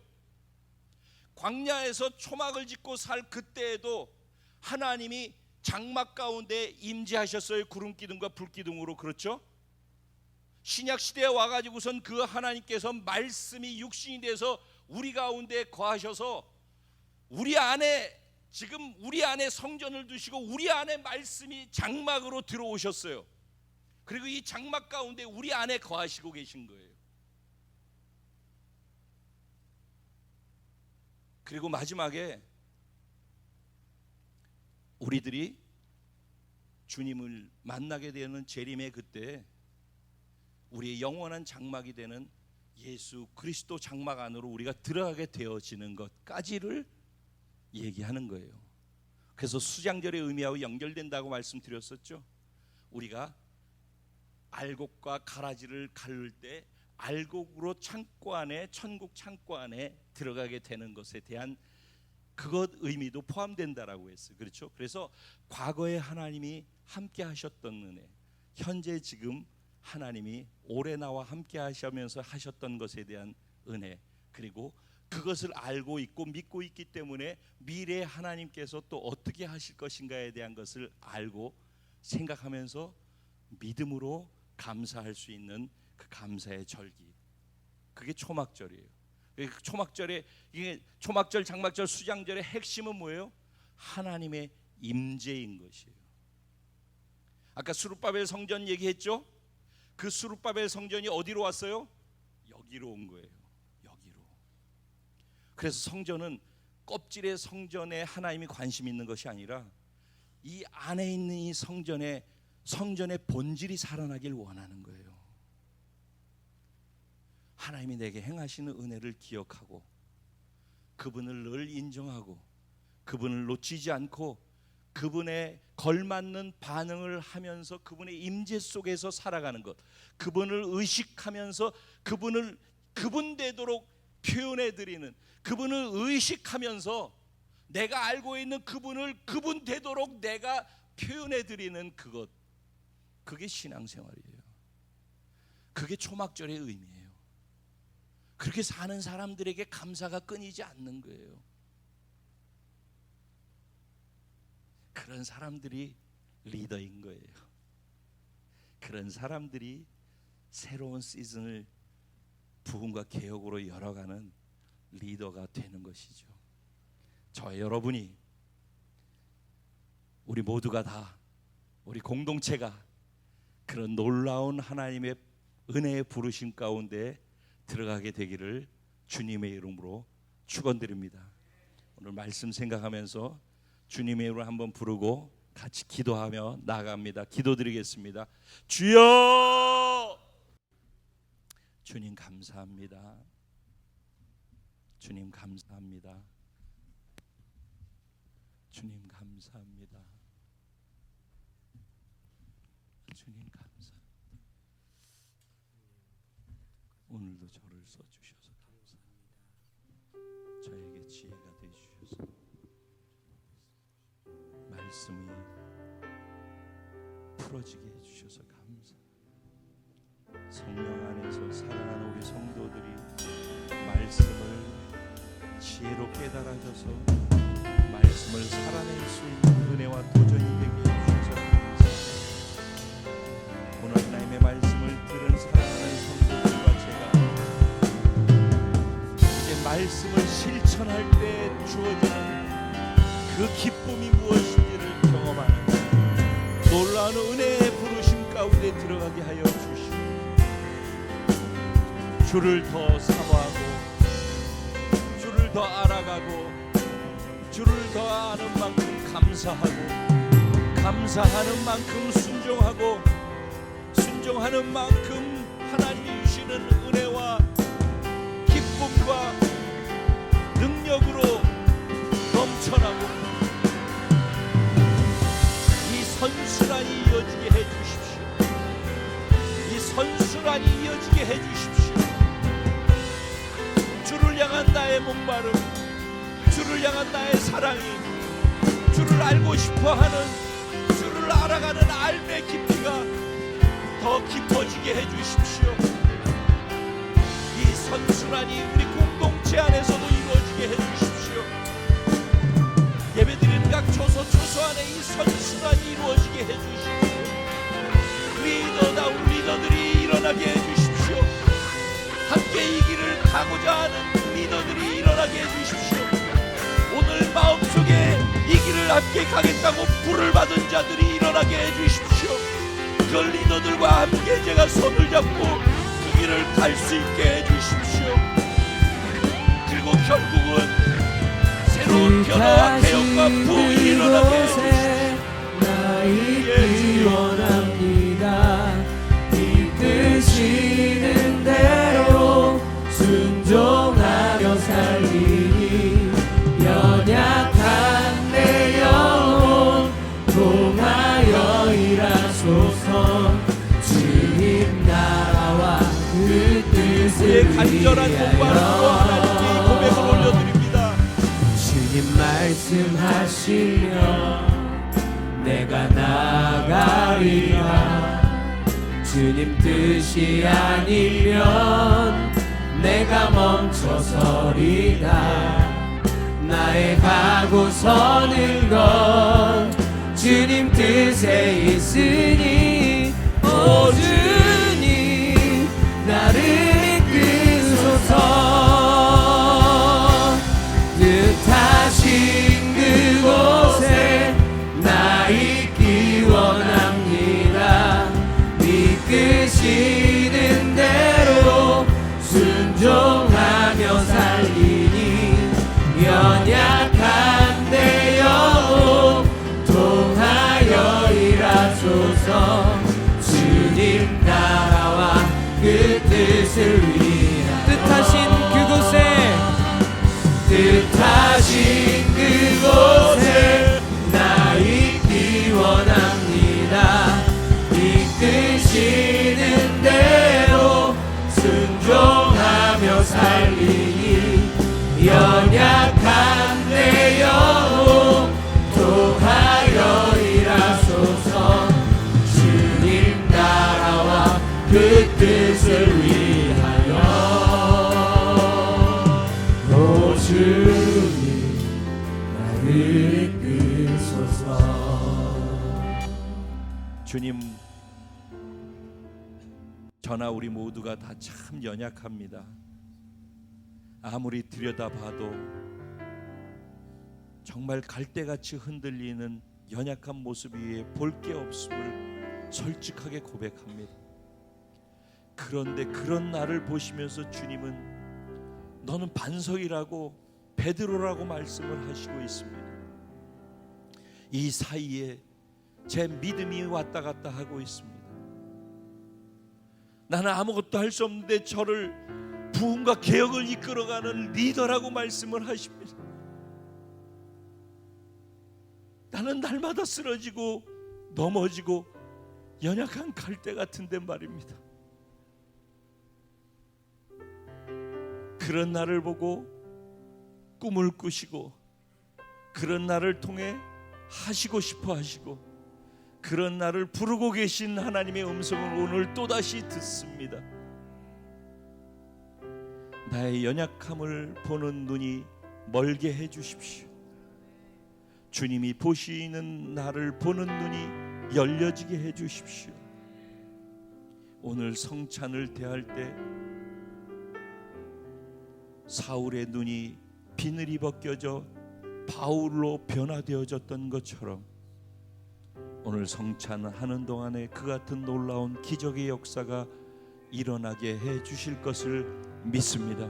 광야에서 초막을 짓고 살 그때에도 하나님이 장막 가운데 임재하셨어요. 구름기둥과 불기둥으로. 그렇죠? 신약시대에 와가지고선 그 하나님께서 말씀이 육신이 돼서 우리 가운데 거하셔서 우리 안에, 지금 우리 안에 성전을 두시고 우리 안에 말씀이 장막으로 들어오셨어요. 그리고 이 장막 가운데 우리 안에 거하시고 계신 거예요. 그리고 마지막에 우리들이 주님을 만나게 되는 재림의 그때 우리의 영원한 장막이 되는 예수 그리스도 장막 안으로 우리가 들어가게 되어지는 것까지를 얘기하는 거예요. 그래서 수장절의 의미하고 연결된다고 말씀드렸었죠. 우리가 알곡과 가라지를 가를 때 알곡으로 창고 안에, 천국 창고 안에 들어가게 되는 것에 대한 그것 의미도 포함된다라고 했어요. 그렇죠? 그래서 과거에 하나님이 함께 하셨던 은혜, 현재 지금 하나님이 올해 나와 함께 하시면서 하셨던 것에 대한 은혜, 그리고 그것을 알고 있고 믿고 있기 때문에 미래에 하나님께서 또 어떻게 하실 것인가에 대한 것을 알고 생각하면서 믿음으로 감사할 수 있는 그 감사의 절기, 그게 초막절이에요. 초막절의, 이게 초막절, 장막절, 수장절의 핵심은 뭐예요? 하나님의 임재인 것이에요. 아까 수룹바벨 성전 얘기했죠? 그 수룹바벨 성전이 어디로 왔어요? 여기로 온 거예요. 여기로. 그래서 성전은 껍질의 성전에 하나님이 관심 있는 것이 아니라 이 안에 있는 이 성전의 본질이 살아나길 원하는 거예요. 하나님이 내게 행하시는 은혜를 기억하고 그분을 늘 인정하고 그분을 놓치지 않고 그분에 걸맞는 반응을 하면서 그분의 임재 속에서 살아가는 것, 그분을 의식하면서 그분 되도록 표현해 드리는, 그분을 의식하면서 내가 알고 있는 그분을 그분 되도록 내가 표현해 드리는 그것, 그게 신앙생활이에요. 그게 초막절의 의미예요. 그렇게 사는 사람들에게 감사가 끊이지 않는 거예요. 그런 사람들이 리더인 거예요. 그런 사람들이 새로운 시즌을 부흥과 개혁으로 열어가는 리더가 되는 것이죠. 저 여러분이, 우리 모두가 다, 우리 공동체가 그런 놀라운 하나님의 은혜의 부르심 가운데 들어가게 되기를 주님의 이름으로 축원드립니다. 오늘 말씀 생각하면서 주님의 이름으로 한번 부르고 같이 기도하며 나아갑니다. 기도드리겠습니다. 주여, 주님 감사합니다. 주님 감사합니다. 주님 감사합니다. 주님 감사합니다. 오늘도 저를 써주셔서 감사합니다. 저에게 지혜가 되주셔서 말씀이 풀어지게 해주셔서 감사합니다. 성령 안에서 사랑하는 우리 성도들이 말씀을 지혜로 깨달아져서 말씀을 살아낼 수 있는 은혜와 도전이 되게 해주셔서 감사합니다. 오늘 하나님의 말씀을 들은 사랑하는 성도들과 제가 이제 말씀을 실천할 때 주어지는 그 기쁨이 무엇인지를 경험하는 놀라운 은혜의 부르심 가운데 들어가게 하여 주시고 주를 더 사모하고 주를 더 알아가고 주를 더 아는 만큼 감사하고 감사하는 만큼 순종하고 순종하는 만큼 하나님이 주시는 은혜와 기쁨과 능력으로 넘쳐나고 이 선순환이 이어지게 해주십시오. 이 선순환이 이어지게 해주십시오. 주를 향한 나의 목마름, 주를 향한 나의 사랑이 주를 알고 싶어하는 주를 알아가는 알의 깊이가 더 깊어지게 해주십시오. 이 선순환이 우리 공동체 안에서도 이루어지게 해주십시오. 예배드리는 각 초소 안에 이 선순환이 이루어지게 해주십시오. 리더다운 리더들이 일어나게 해주십시오. 함께 이 길을 가고자 하는 리더들이 일어나게 해주십시오. 오늘 마음속에 이 길을 함께 가겠다고 불을 받은 자들이 일어나게 해주십시오. 그 리더들과 함께 제가 손을 잡고 그 길을 갈 수 있게 해주십시오. 그리고 결국은 새로운 변화와 개혁과 부흥이 일어나게 해주십시오. 나 있기 원합니다. 이끄시는 대로 순종하며 살리니 연약한 내 영혼 통하여 일하소서. 주님 나라와 그 뜻을 우리의 간절한 목마름으로 하나님께 이 고백을 올려드립니다. 주님 말씀하시면 내가 나가리라. 주님 뜻이 아니면 내가 멈춰서리라. 나의 가고 서는 건 주님 뜻에 있으니 오 주님 나를 이끄소서. 뜻하신 그곳에 나 있기 원합니다. 이끄시는 대로 순종하며 살리니 연약한 내 영혼 통하여 일하소서. 주님 나라와 그 뜻을 위하여 뜻하신 그곳에 나 있기 원합니다. 이끄시는 대로 순종하며 살리니 연약한 내 영혼 통하여 일하소서. 주님 나라와 그 뜻을 위하여 오 주님 나를 이끄소서. 주님, 저나 우리 모두가 다 참 연약합니다. 아무리 들여다봐도 정말 갈대같이 흔들리는 연약한 모습 위에 볼 게 없음을 솔직하게 고백합니다. 그런데 그런 나를 보시면서 주님은 너는 반석이라고 베드로라고 말씀을 하시고 있습니다. 이 사이에 제 믿음이 왔다 갔다 하고 있습니다. 나는 아무것도 할 수 없는데 저를 부흥과 개혁을 이끌어가는 리더라고 말씀을 하십니다. 나는 날마다 쓰러지고 넘어지고 연약한 갈대 같은데 말입니다. 그런 나를 보고 꿈을 꾸시고 그런 나를 통해 하시고 싶어 하시고 그런 나를 부르고 계신 하나님의 음성을 오늘 또다시 듣습니다. 나의 연약함을 보는 눈이 멀게 해 주십시오. 주님이 보시는 나를 보는 눈이 열려지게 해 주십시오. 오늘 성찬을 대할 때 사울의 눈이 비늘이 벗겨져 바울로 변화되어졌던 것처럼 오늘 성찬하는 동안에 그 같은 놀라운 기적의 역사가 일어나게 해 주실 것을 믿습니다.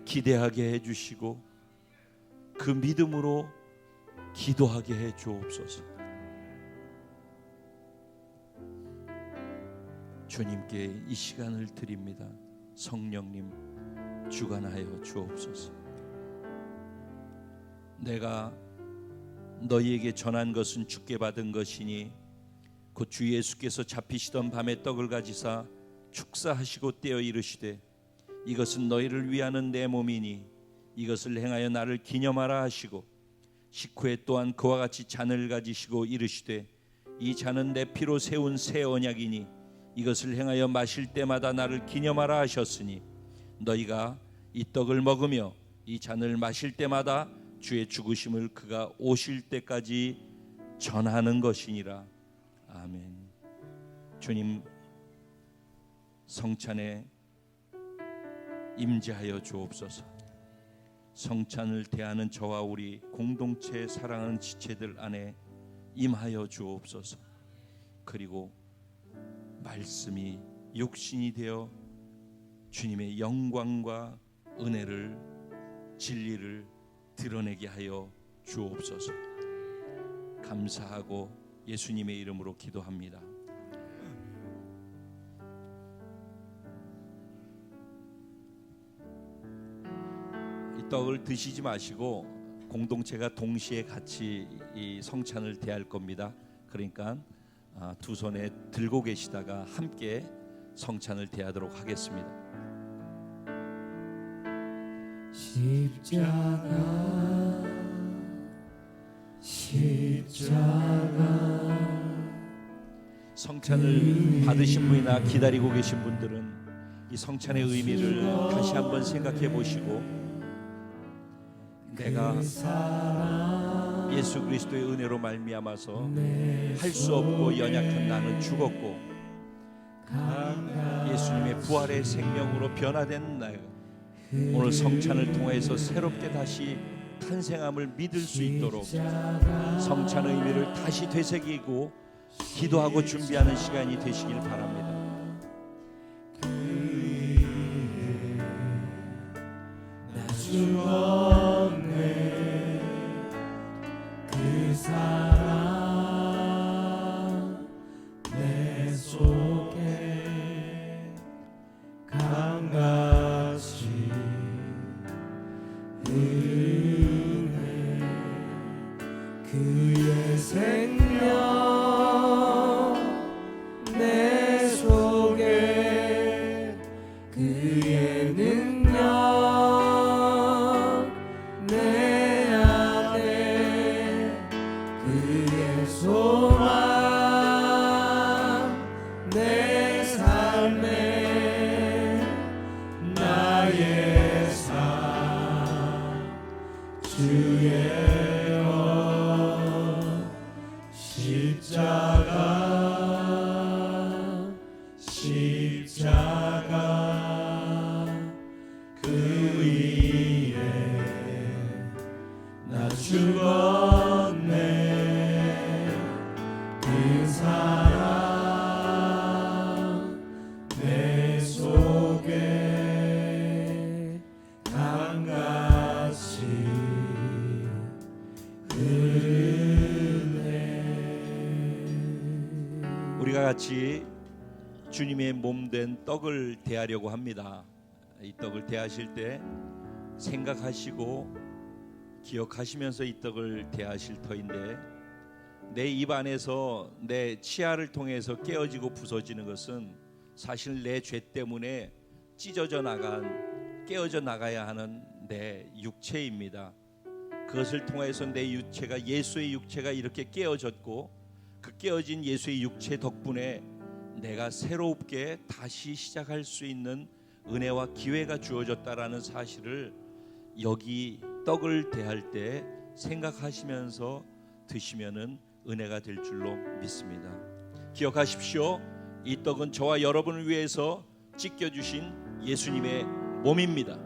기대하게 해 주시고 그 믿음으로 기도하게 해 주옵소서. 주님께 이 시간을 드립니다. 성령님 주관하여 주옵소서. 내가 너희에게 전한 것은 주께 받은 것이니 곧 주 예수께서 잡히시던 밤에 떡을 가지사 축사하시고 떼어 이르시되 이것은 너희를 위하는 내 몸이니 이것을 행하여 나를 기념하라 하시고 식후에 또한 그와 같이 잔을 가지시고 이르시되 이 잔은 내 피로 세운 새 언약이니 이것을 행하여 마실 때마다 나를 기념하라 하셨으니 너희가 이 떡을 먹으며 이 잔을 마실 때마다 주의 죽으심을 그가 오실 때까지 전하는 것이니라. 아멘. 주님 성찬에 임재하여 주옵소서. 성찬을 대하는 저와 우리 공동체 사랑하는 지체들 안에 임하여 주옵소서. 그리고 말씀이 육신이 되어 주님의 영광과 은혜를 진리를 드러내게 하여 주옵소서. 감사하고 예수님의 이름으로 기도합니다. 이 떡을 드시지 마시고 공동체가 동시에 같이 이 성찬을 대할 겁니다. 그러니까 두 손에 들고 계시다가 함께 성찬을 대하도록 하겠습니다. 십자가 성찬을 받으신 분이나 기다리고 계신 분들은 이 성찬의 의미를 다시 한번 생각해 보시고 내가 예수 그리스도의 은혜로 말미암아서 할 수 없고 연약한 나는 죽었고 예수님의 부활의 생명으로 변화된 나가 오늘 성찬을 통해서 새롭게 다시 탄생함을 믿을 수 있도록 성찬의 의미를 다시 되새기고 기도하고 준비하는 시간이 되시길 바랍니다. 나 죽었네 그 사랑 내 속에 강같이 은혜 그의 생명 내 속에 그의 능력 내 안에 그의 소망 내 삶에 나의 삶 주의 십자가 그 위에 나 죽었네 그 사랑 내 속에 강같이 흐르네. 우리가 같이 주님의 몸된 떡을 대하려고 합니다. 이 떡을 대하실 때 생각하시고 기억하시면서 이 떡을 대하실 터인데, 내 입 안에서 내 치아를 통해서 깨어지고 부서지는 것은 사실 내 죄 때문에 찢어져 나간, 깨어져 나가야 하는 내 육체입니다. 그것을 통해서 내 육체가, 예수의 육체가 이렇게 깨어졌고, 그 깨어진 예수의 육체 덕분에 내가 새롭게 다시 시작할 수 있는 은혜와 기회가 주어졌다라는 사실을 여기 떡을 대할 때 생각하시면서 드시면은 은혜가 될 줄로 믿습니다. 기억하십시오. 이 떡은 저와 여러분을 위해서 찢겨 주신 예수님의 몸입니다.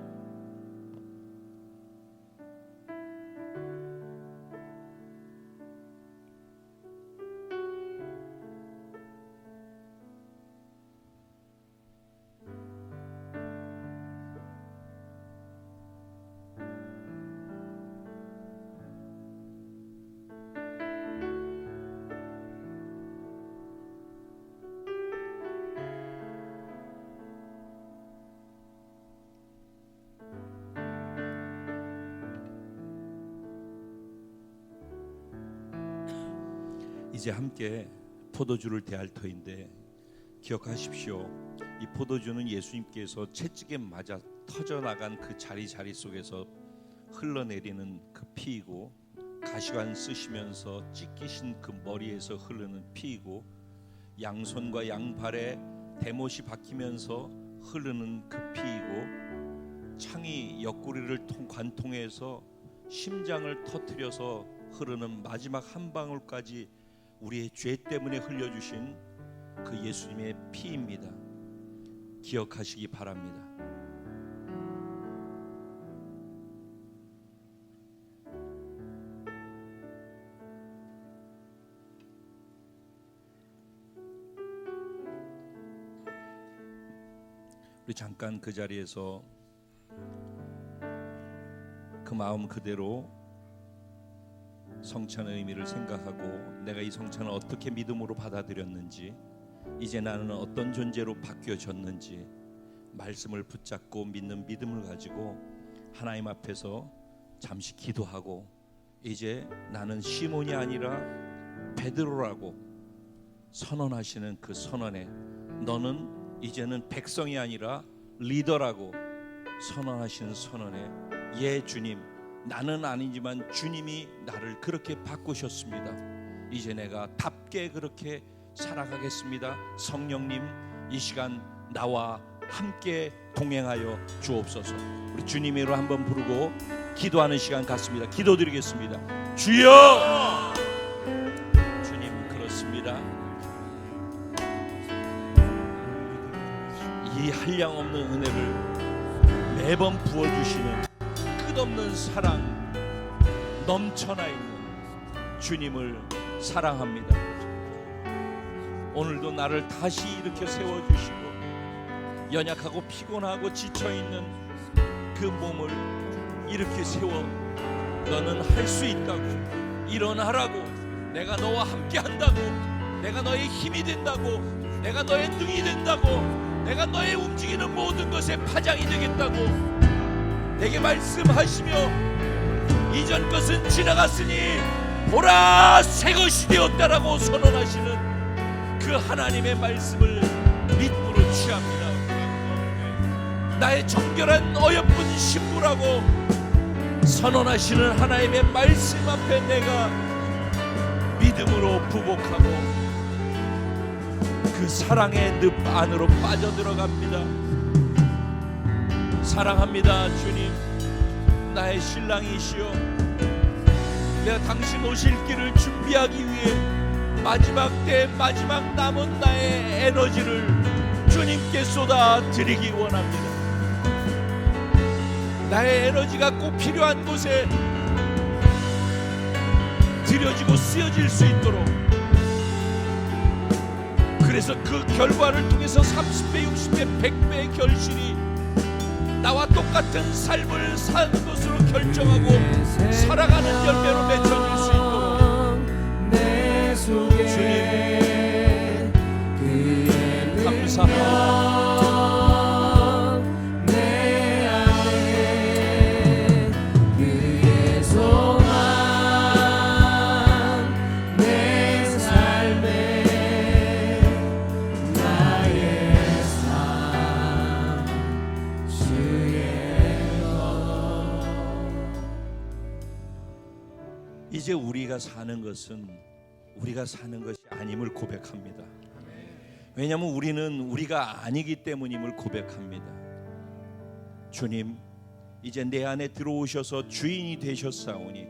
이제 함께 포도주를 대할 터인데, 기억하십시오. 이 포도주는 예수님께서 채찍에 맞아 터져나간 그 자리 속에서 흘러내리는 그 피이고, 가시관 쓰시면서 찢기신 그 머리에서 흐르는 피이고, 양손과 양발에 대못이 박히면서 흐르는 그 피이고, 창이 옆구리를 관통해서 심장을 터뜨려서 흐르는 마지막 한 방울까지 우리의 죄 때문에 흘려주신 그 예수님의 피입니다. 기억하시기 바랍니다. 우리 잠깐 그 자리에서 그 마음 그대로 성찬의 의미를 생각하고, 내가 이 성찬을 어떻게 믿음으로 받아들였는지, 이제 나는 어떤 존재로 바뀌어졌는지 말씀을 붙잡고 믿는 믿음을 가지고 하나님 앞에서 잠시 기도하고, 이제 나는 시몬이 아니라 베드로라고 선언하시는 그 선언에, 너는 이제는 백성이 아니라 리더라고 선언하시는 선언에, 예 주님, 나는 아니지만 주님이 나를 그렇게 바꾸셨습니다. 이제 내가 답게 그렇게 살아가겠습니다. 성령님, 이 시간 나와 함께 동행하여 주옵소서. 우리 주님의 이름으로 한번 부르고 기도하는 시간 갖습니다. 기도드리겠습니다. 주여! 주님, 그렇습니다. 이 한량없는 은혜를 매번 부어주시는 끝없는 사랑, 넘쳐나 있는 주님을 사랑합니다. 오늘도 나를 다시 이렇게 세워주시고, 연약하고 피곤하고 지쳐있는 그 몸을 이렇게 세워, 너는 할 수 있다고, 일어나라고, 내가 너와 함께 한다고, 내가 너의 힘이 된다고, 내가 너의 능이 된다고, 내가 너의 움직이는 모든 것에 파장이 되겠다고 내게 말씀하시며, 이전 것은 지나갔으니 보라 새 것이 되었다라고 선언하시는 그 하나님의 말씀을 믿음으로 취합니다. 나의 정결한 어여쁜 신부라고 선언하시는 하나님의 말씀 앞에 내가 믿음으로 부복하고 그 사랑의 늪 안으로 빠져들어갑니다. 사랑합니다. 주님, 나의 신랑이시여, 내가 당신 오실 길을 준비하기 위해 마지막 때 마지막 남은 나의 에너지를 주님께 쏟아 드리기 원합니다. 나의 에너지가 꼭 필요한 곳에 드려지고 쓰여질 수 있도록, 그래서 그 결과를 통해서 30배, 60배, 100배의 결실이 나와 똑같은 삶을 사는 것으로 결정하고 살아가는 열매로 맺혀질 수 있도록 주님 감사합니다. 이제 우리가 사는 것이 아님을 고백합니다. 왜냐하면 우리는 우리가 아니기 때문임을 고백합니다. 주님, 이제 내 안에 들어오셔서 주인이 되셨사오니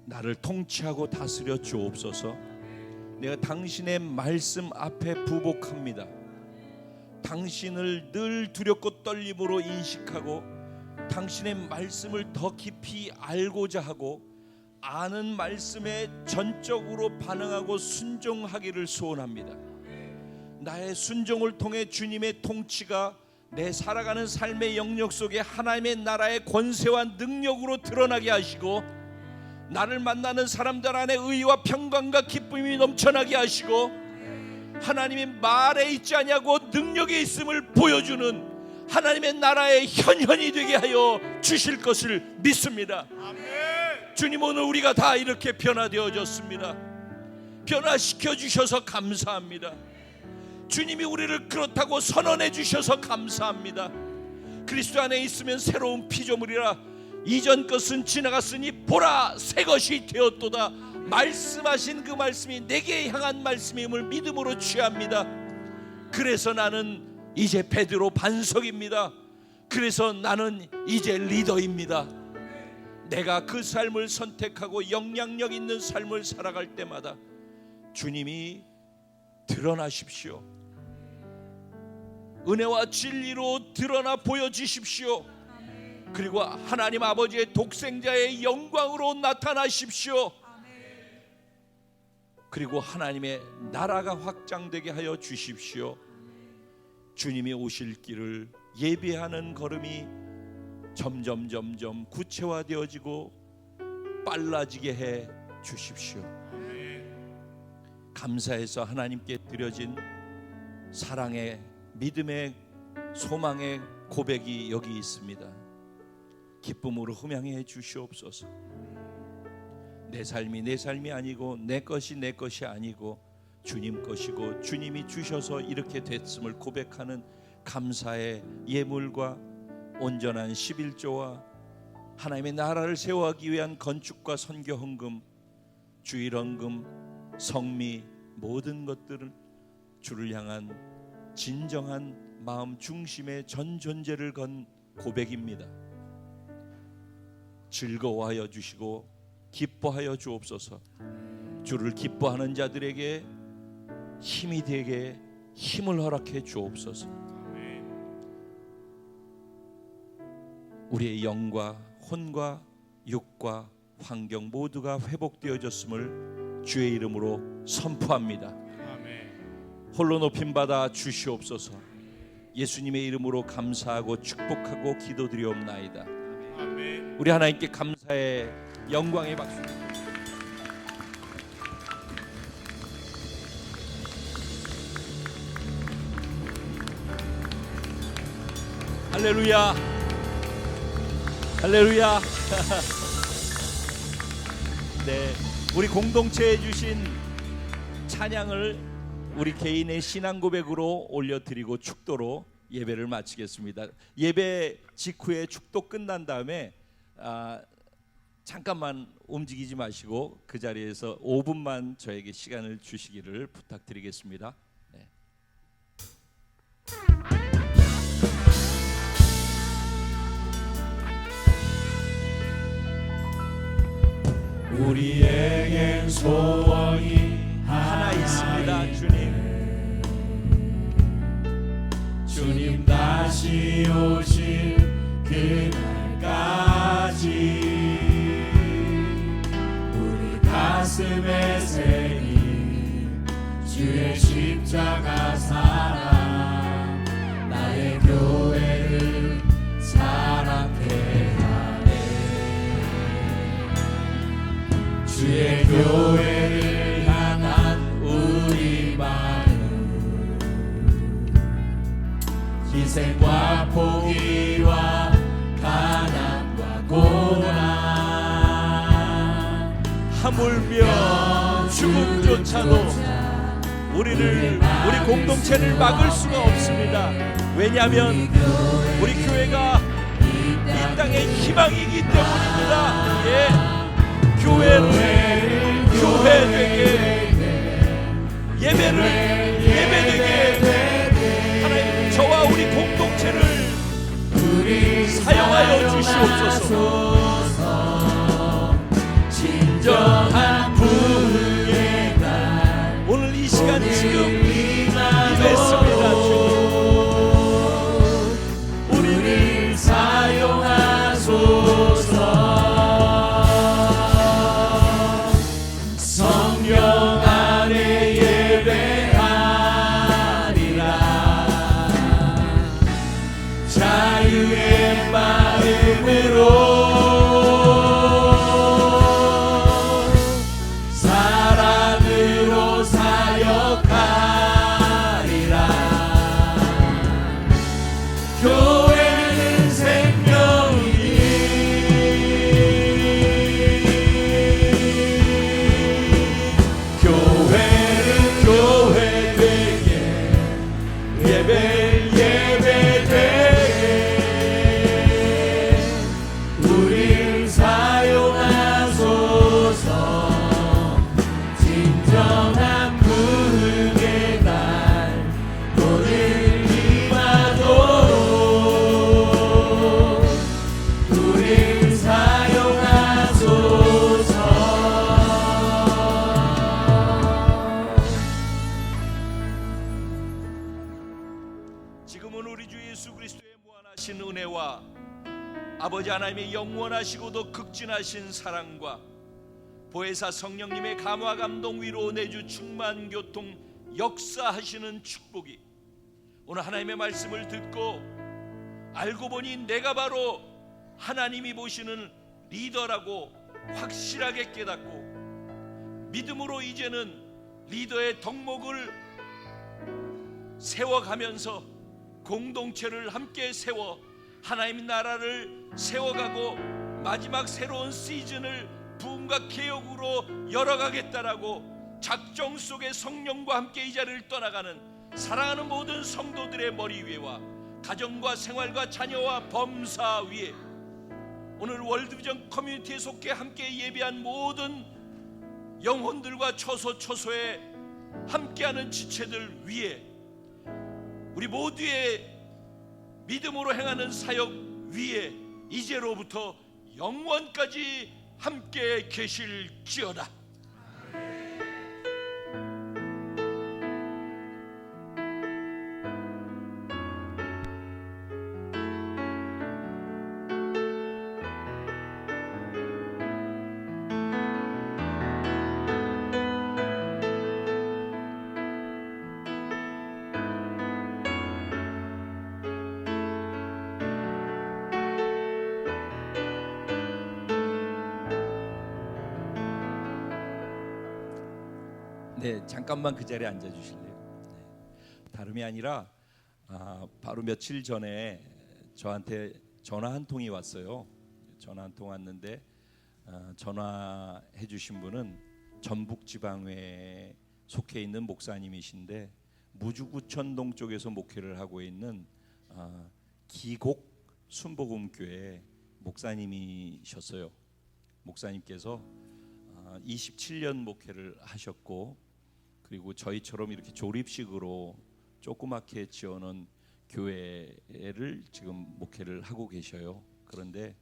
나를 통치하고 다스려 주옵소서. 내가 당신의 말씀 앞에 부복합니다. 당신을 늘 두렵고 떨림으로 인식하고 당신의 말씀을 더 깊이 알고자 하고 아는 말씀에 전적으로 반응하고 순종하기를 소원합니다. 나의 순종을 통해 주님의 통치가 내 살아가는 삶의 영역 속에 하나님의 나라의 권세와 능력으로 드러나게 하시고 나를 만나는 사람들 안에 의와 평강과 기쁨이 넘쳐나게 하시고 하나님의 말에 있지 아니하고 능력에 있음을 보여주는 하나님의 나라의 현현이 되게 하여 주실 것을 믿습니다. 주님, 오늘 우리가 다 이렇게 변화되어졌습니다. 변화시켜 주셔서 감사합니다. 주님이 우리를 그렇다고 선언해 주셔서 감사합니다. 그리스도 안에 있으면 새로운 피조물이라 이전 것은 지나갔으니 보라 새 것이 되었도다. 말씀하신 그 말씀이 내게 향한 말씀임을 믿음으로 취합니다. 그래서 나는 이제 베드로 반석입니다. 그래서 나는 이제 리더입니다. 내가 그 삶을 선택하고 영향력 있는 삶을 살아갈 때마다 주님이 드러나십시오. 은혜와 진리로 드러나 보여주십시오. 그리고 하나님 아버지의 독생자의 영광으로 나타나십시오. 그리고 하나님의 나라가 확장되게 하여 주십시오. 주님이 오실 길을 예비하는 걸음이 점점 구체화되어지고 빨라지게 해 주십시오. 감사해서 하나님께 드려진 사랑의 믿음의 소망의 고백이 여기 있습니다. 기쁨으로 흠양해 주시옵소서. 내 삶이 내 삶이 아니고 내 것이 내 것이 아니고 주님 것이고 주님이 주셔서 이렇게 됐음을 고백하는 감사의 예물과 온전한 11조와 하나님의 나라를 세워가기 위한 건축과 선교 헌금, 주일 헌금, 성미 모든 것들은 주를 향한 진정한 마음 중심의 전 존재를 건 고백입니다. 즐거워하여 주시고 기뻐하여 주옵소서. 주를 기뻐하는 자들에게 힘이 되게 힘을 허락해 주옵소서. 우리의 영과 혼과 육과 환경 모두가 회복되어졌음을 주의 이름으로 선포합니다. 홀로 높임 받아 주시옵소서. 예수님의 이름으로 감사하고 축복하고 기도드리옵나이다. 우리 하나님께 감사의 영광의 박수. 할렐루야, 할렐루야. 네, 우리 공동체에 주신 찬양을 우리 개인의 신앙 고백으로 올려드리고 축도로 예배를 마치겠습니다. 예배 직후에 축도 끝난 다음에 잠깐만 움직이지 마시고 그 자리에서 5분만 저에게 시간을 주시기를 부탁드리겠습니다. 네. 우리에겐 소원이 하나 있습니다. 주님 다시 오실 그날까지 우리 가슴에 새긴 주의 십자가 사랑 나의 교회를 사랑케 하네. 주의 교회를 향한 우리 마음 희생과 포기와 가난과 고난 하물며 죽음조차도 우리 공동체를 막을 수가 없습니다. 왜냐하면 우리 교회가 이 땅의 희망이기 때문입니다. 예. 교회를 교회되게, 예배를 예배되게 하나님 저와 우리 공동체를 사용하여 주시옵소서. 진정한 부흥의 날 오늘 이 시간 지금 임했습니다. 우리를 사용하소서. 성령 안에 예배하리라. 자유의 마음으로 사랑으로 사역하리라. 교회는 생명이니 교회는 교회되게, 예배되게 우릴 사용하소서. 진정한 부흥의 날 오늘 임하도록 우릴 사용하소서. 지금은 우리 주 예수 그리스도의 무한하신 은혜와 아버지 하나님의 영원하시고도 극진하신 사랑과 보혜사 성령님의 감화 감동 위로 내주 충만 교통 역사하시는 축복이 오늘 하나님의 말씀을 듣고 알고 보니 내가 바로 하나님이 보시는 리더라고 확실하게 깨닫고 믿음으로 이제는 리더의 덕목을 세워가면서 공동체를 함께 세워 하나님 나라를 세워가고 마지막 새로운 시즌을 부흥과 개혁으로 열어가겠다라고 작정 속에 성령과 함께 이 자리를 떠나가는 사랑하는 모든 성도들의 머리 위에와 가정과 생활과 자녀와 범사 위에 오늘 월드비전 커뮤니티에 속해 함께 예배한 모든 영혼들과 처소처소에 함께하는 지체들 위에 우리 모두의 믿음으로 행하는 사역 위에 이제로부터 영원까지 함께 계실지어다. 네, 잠깐만 그 자리에 앉아 주실래요? 네. 다름이 아니라 바로 며칠 전에 저한테 전화 한 통이 왔어요. 전화 한 통 왔는데 전화해 주신 분은 전북지방회에 속해 있는 목사님이신데 무주구천동 쪽에서 목회를 하고 있는 기곡 순복음교회 목사님이셨어요. 목사님께서 27년 목회를 하셨고 그리고 저희처럼 이렇게 조립식으로 조그맣게 지어놓은 교회를 지금 목회를 하고 계셔요. 그런데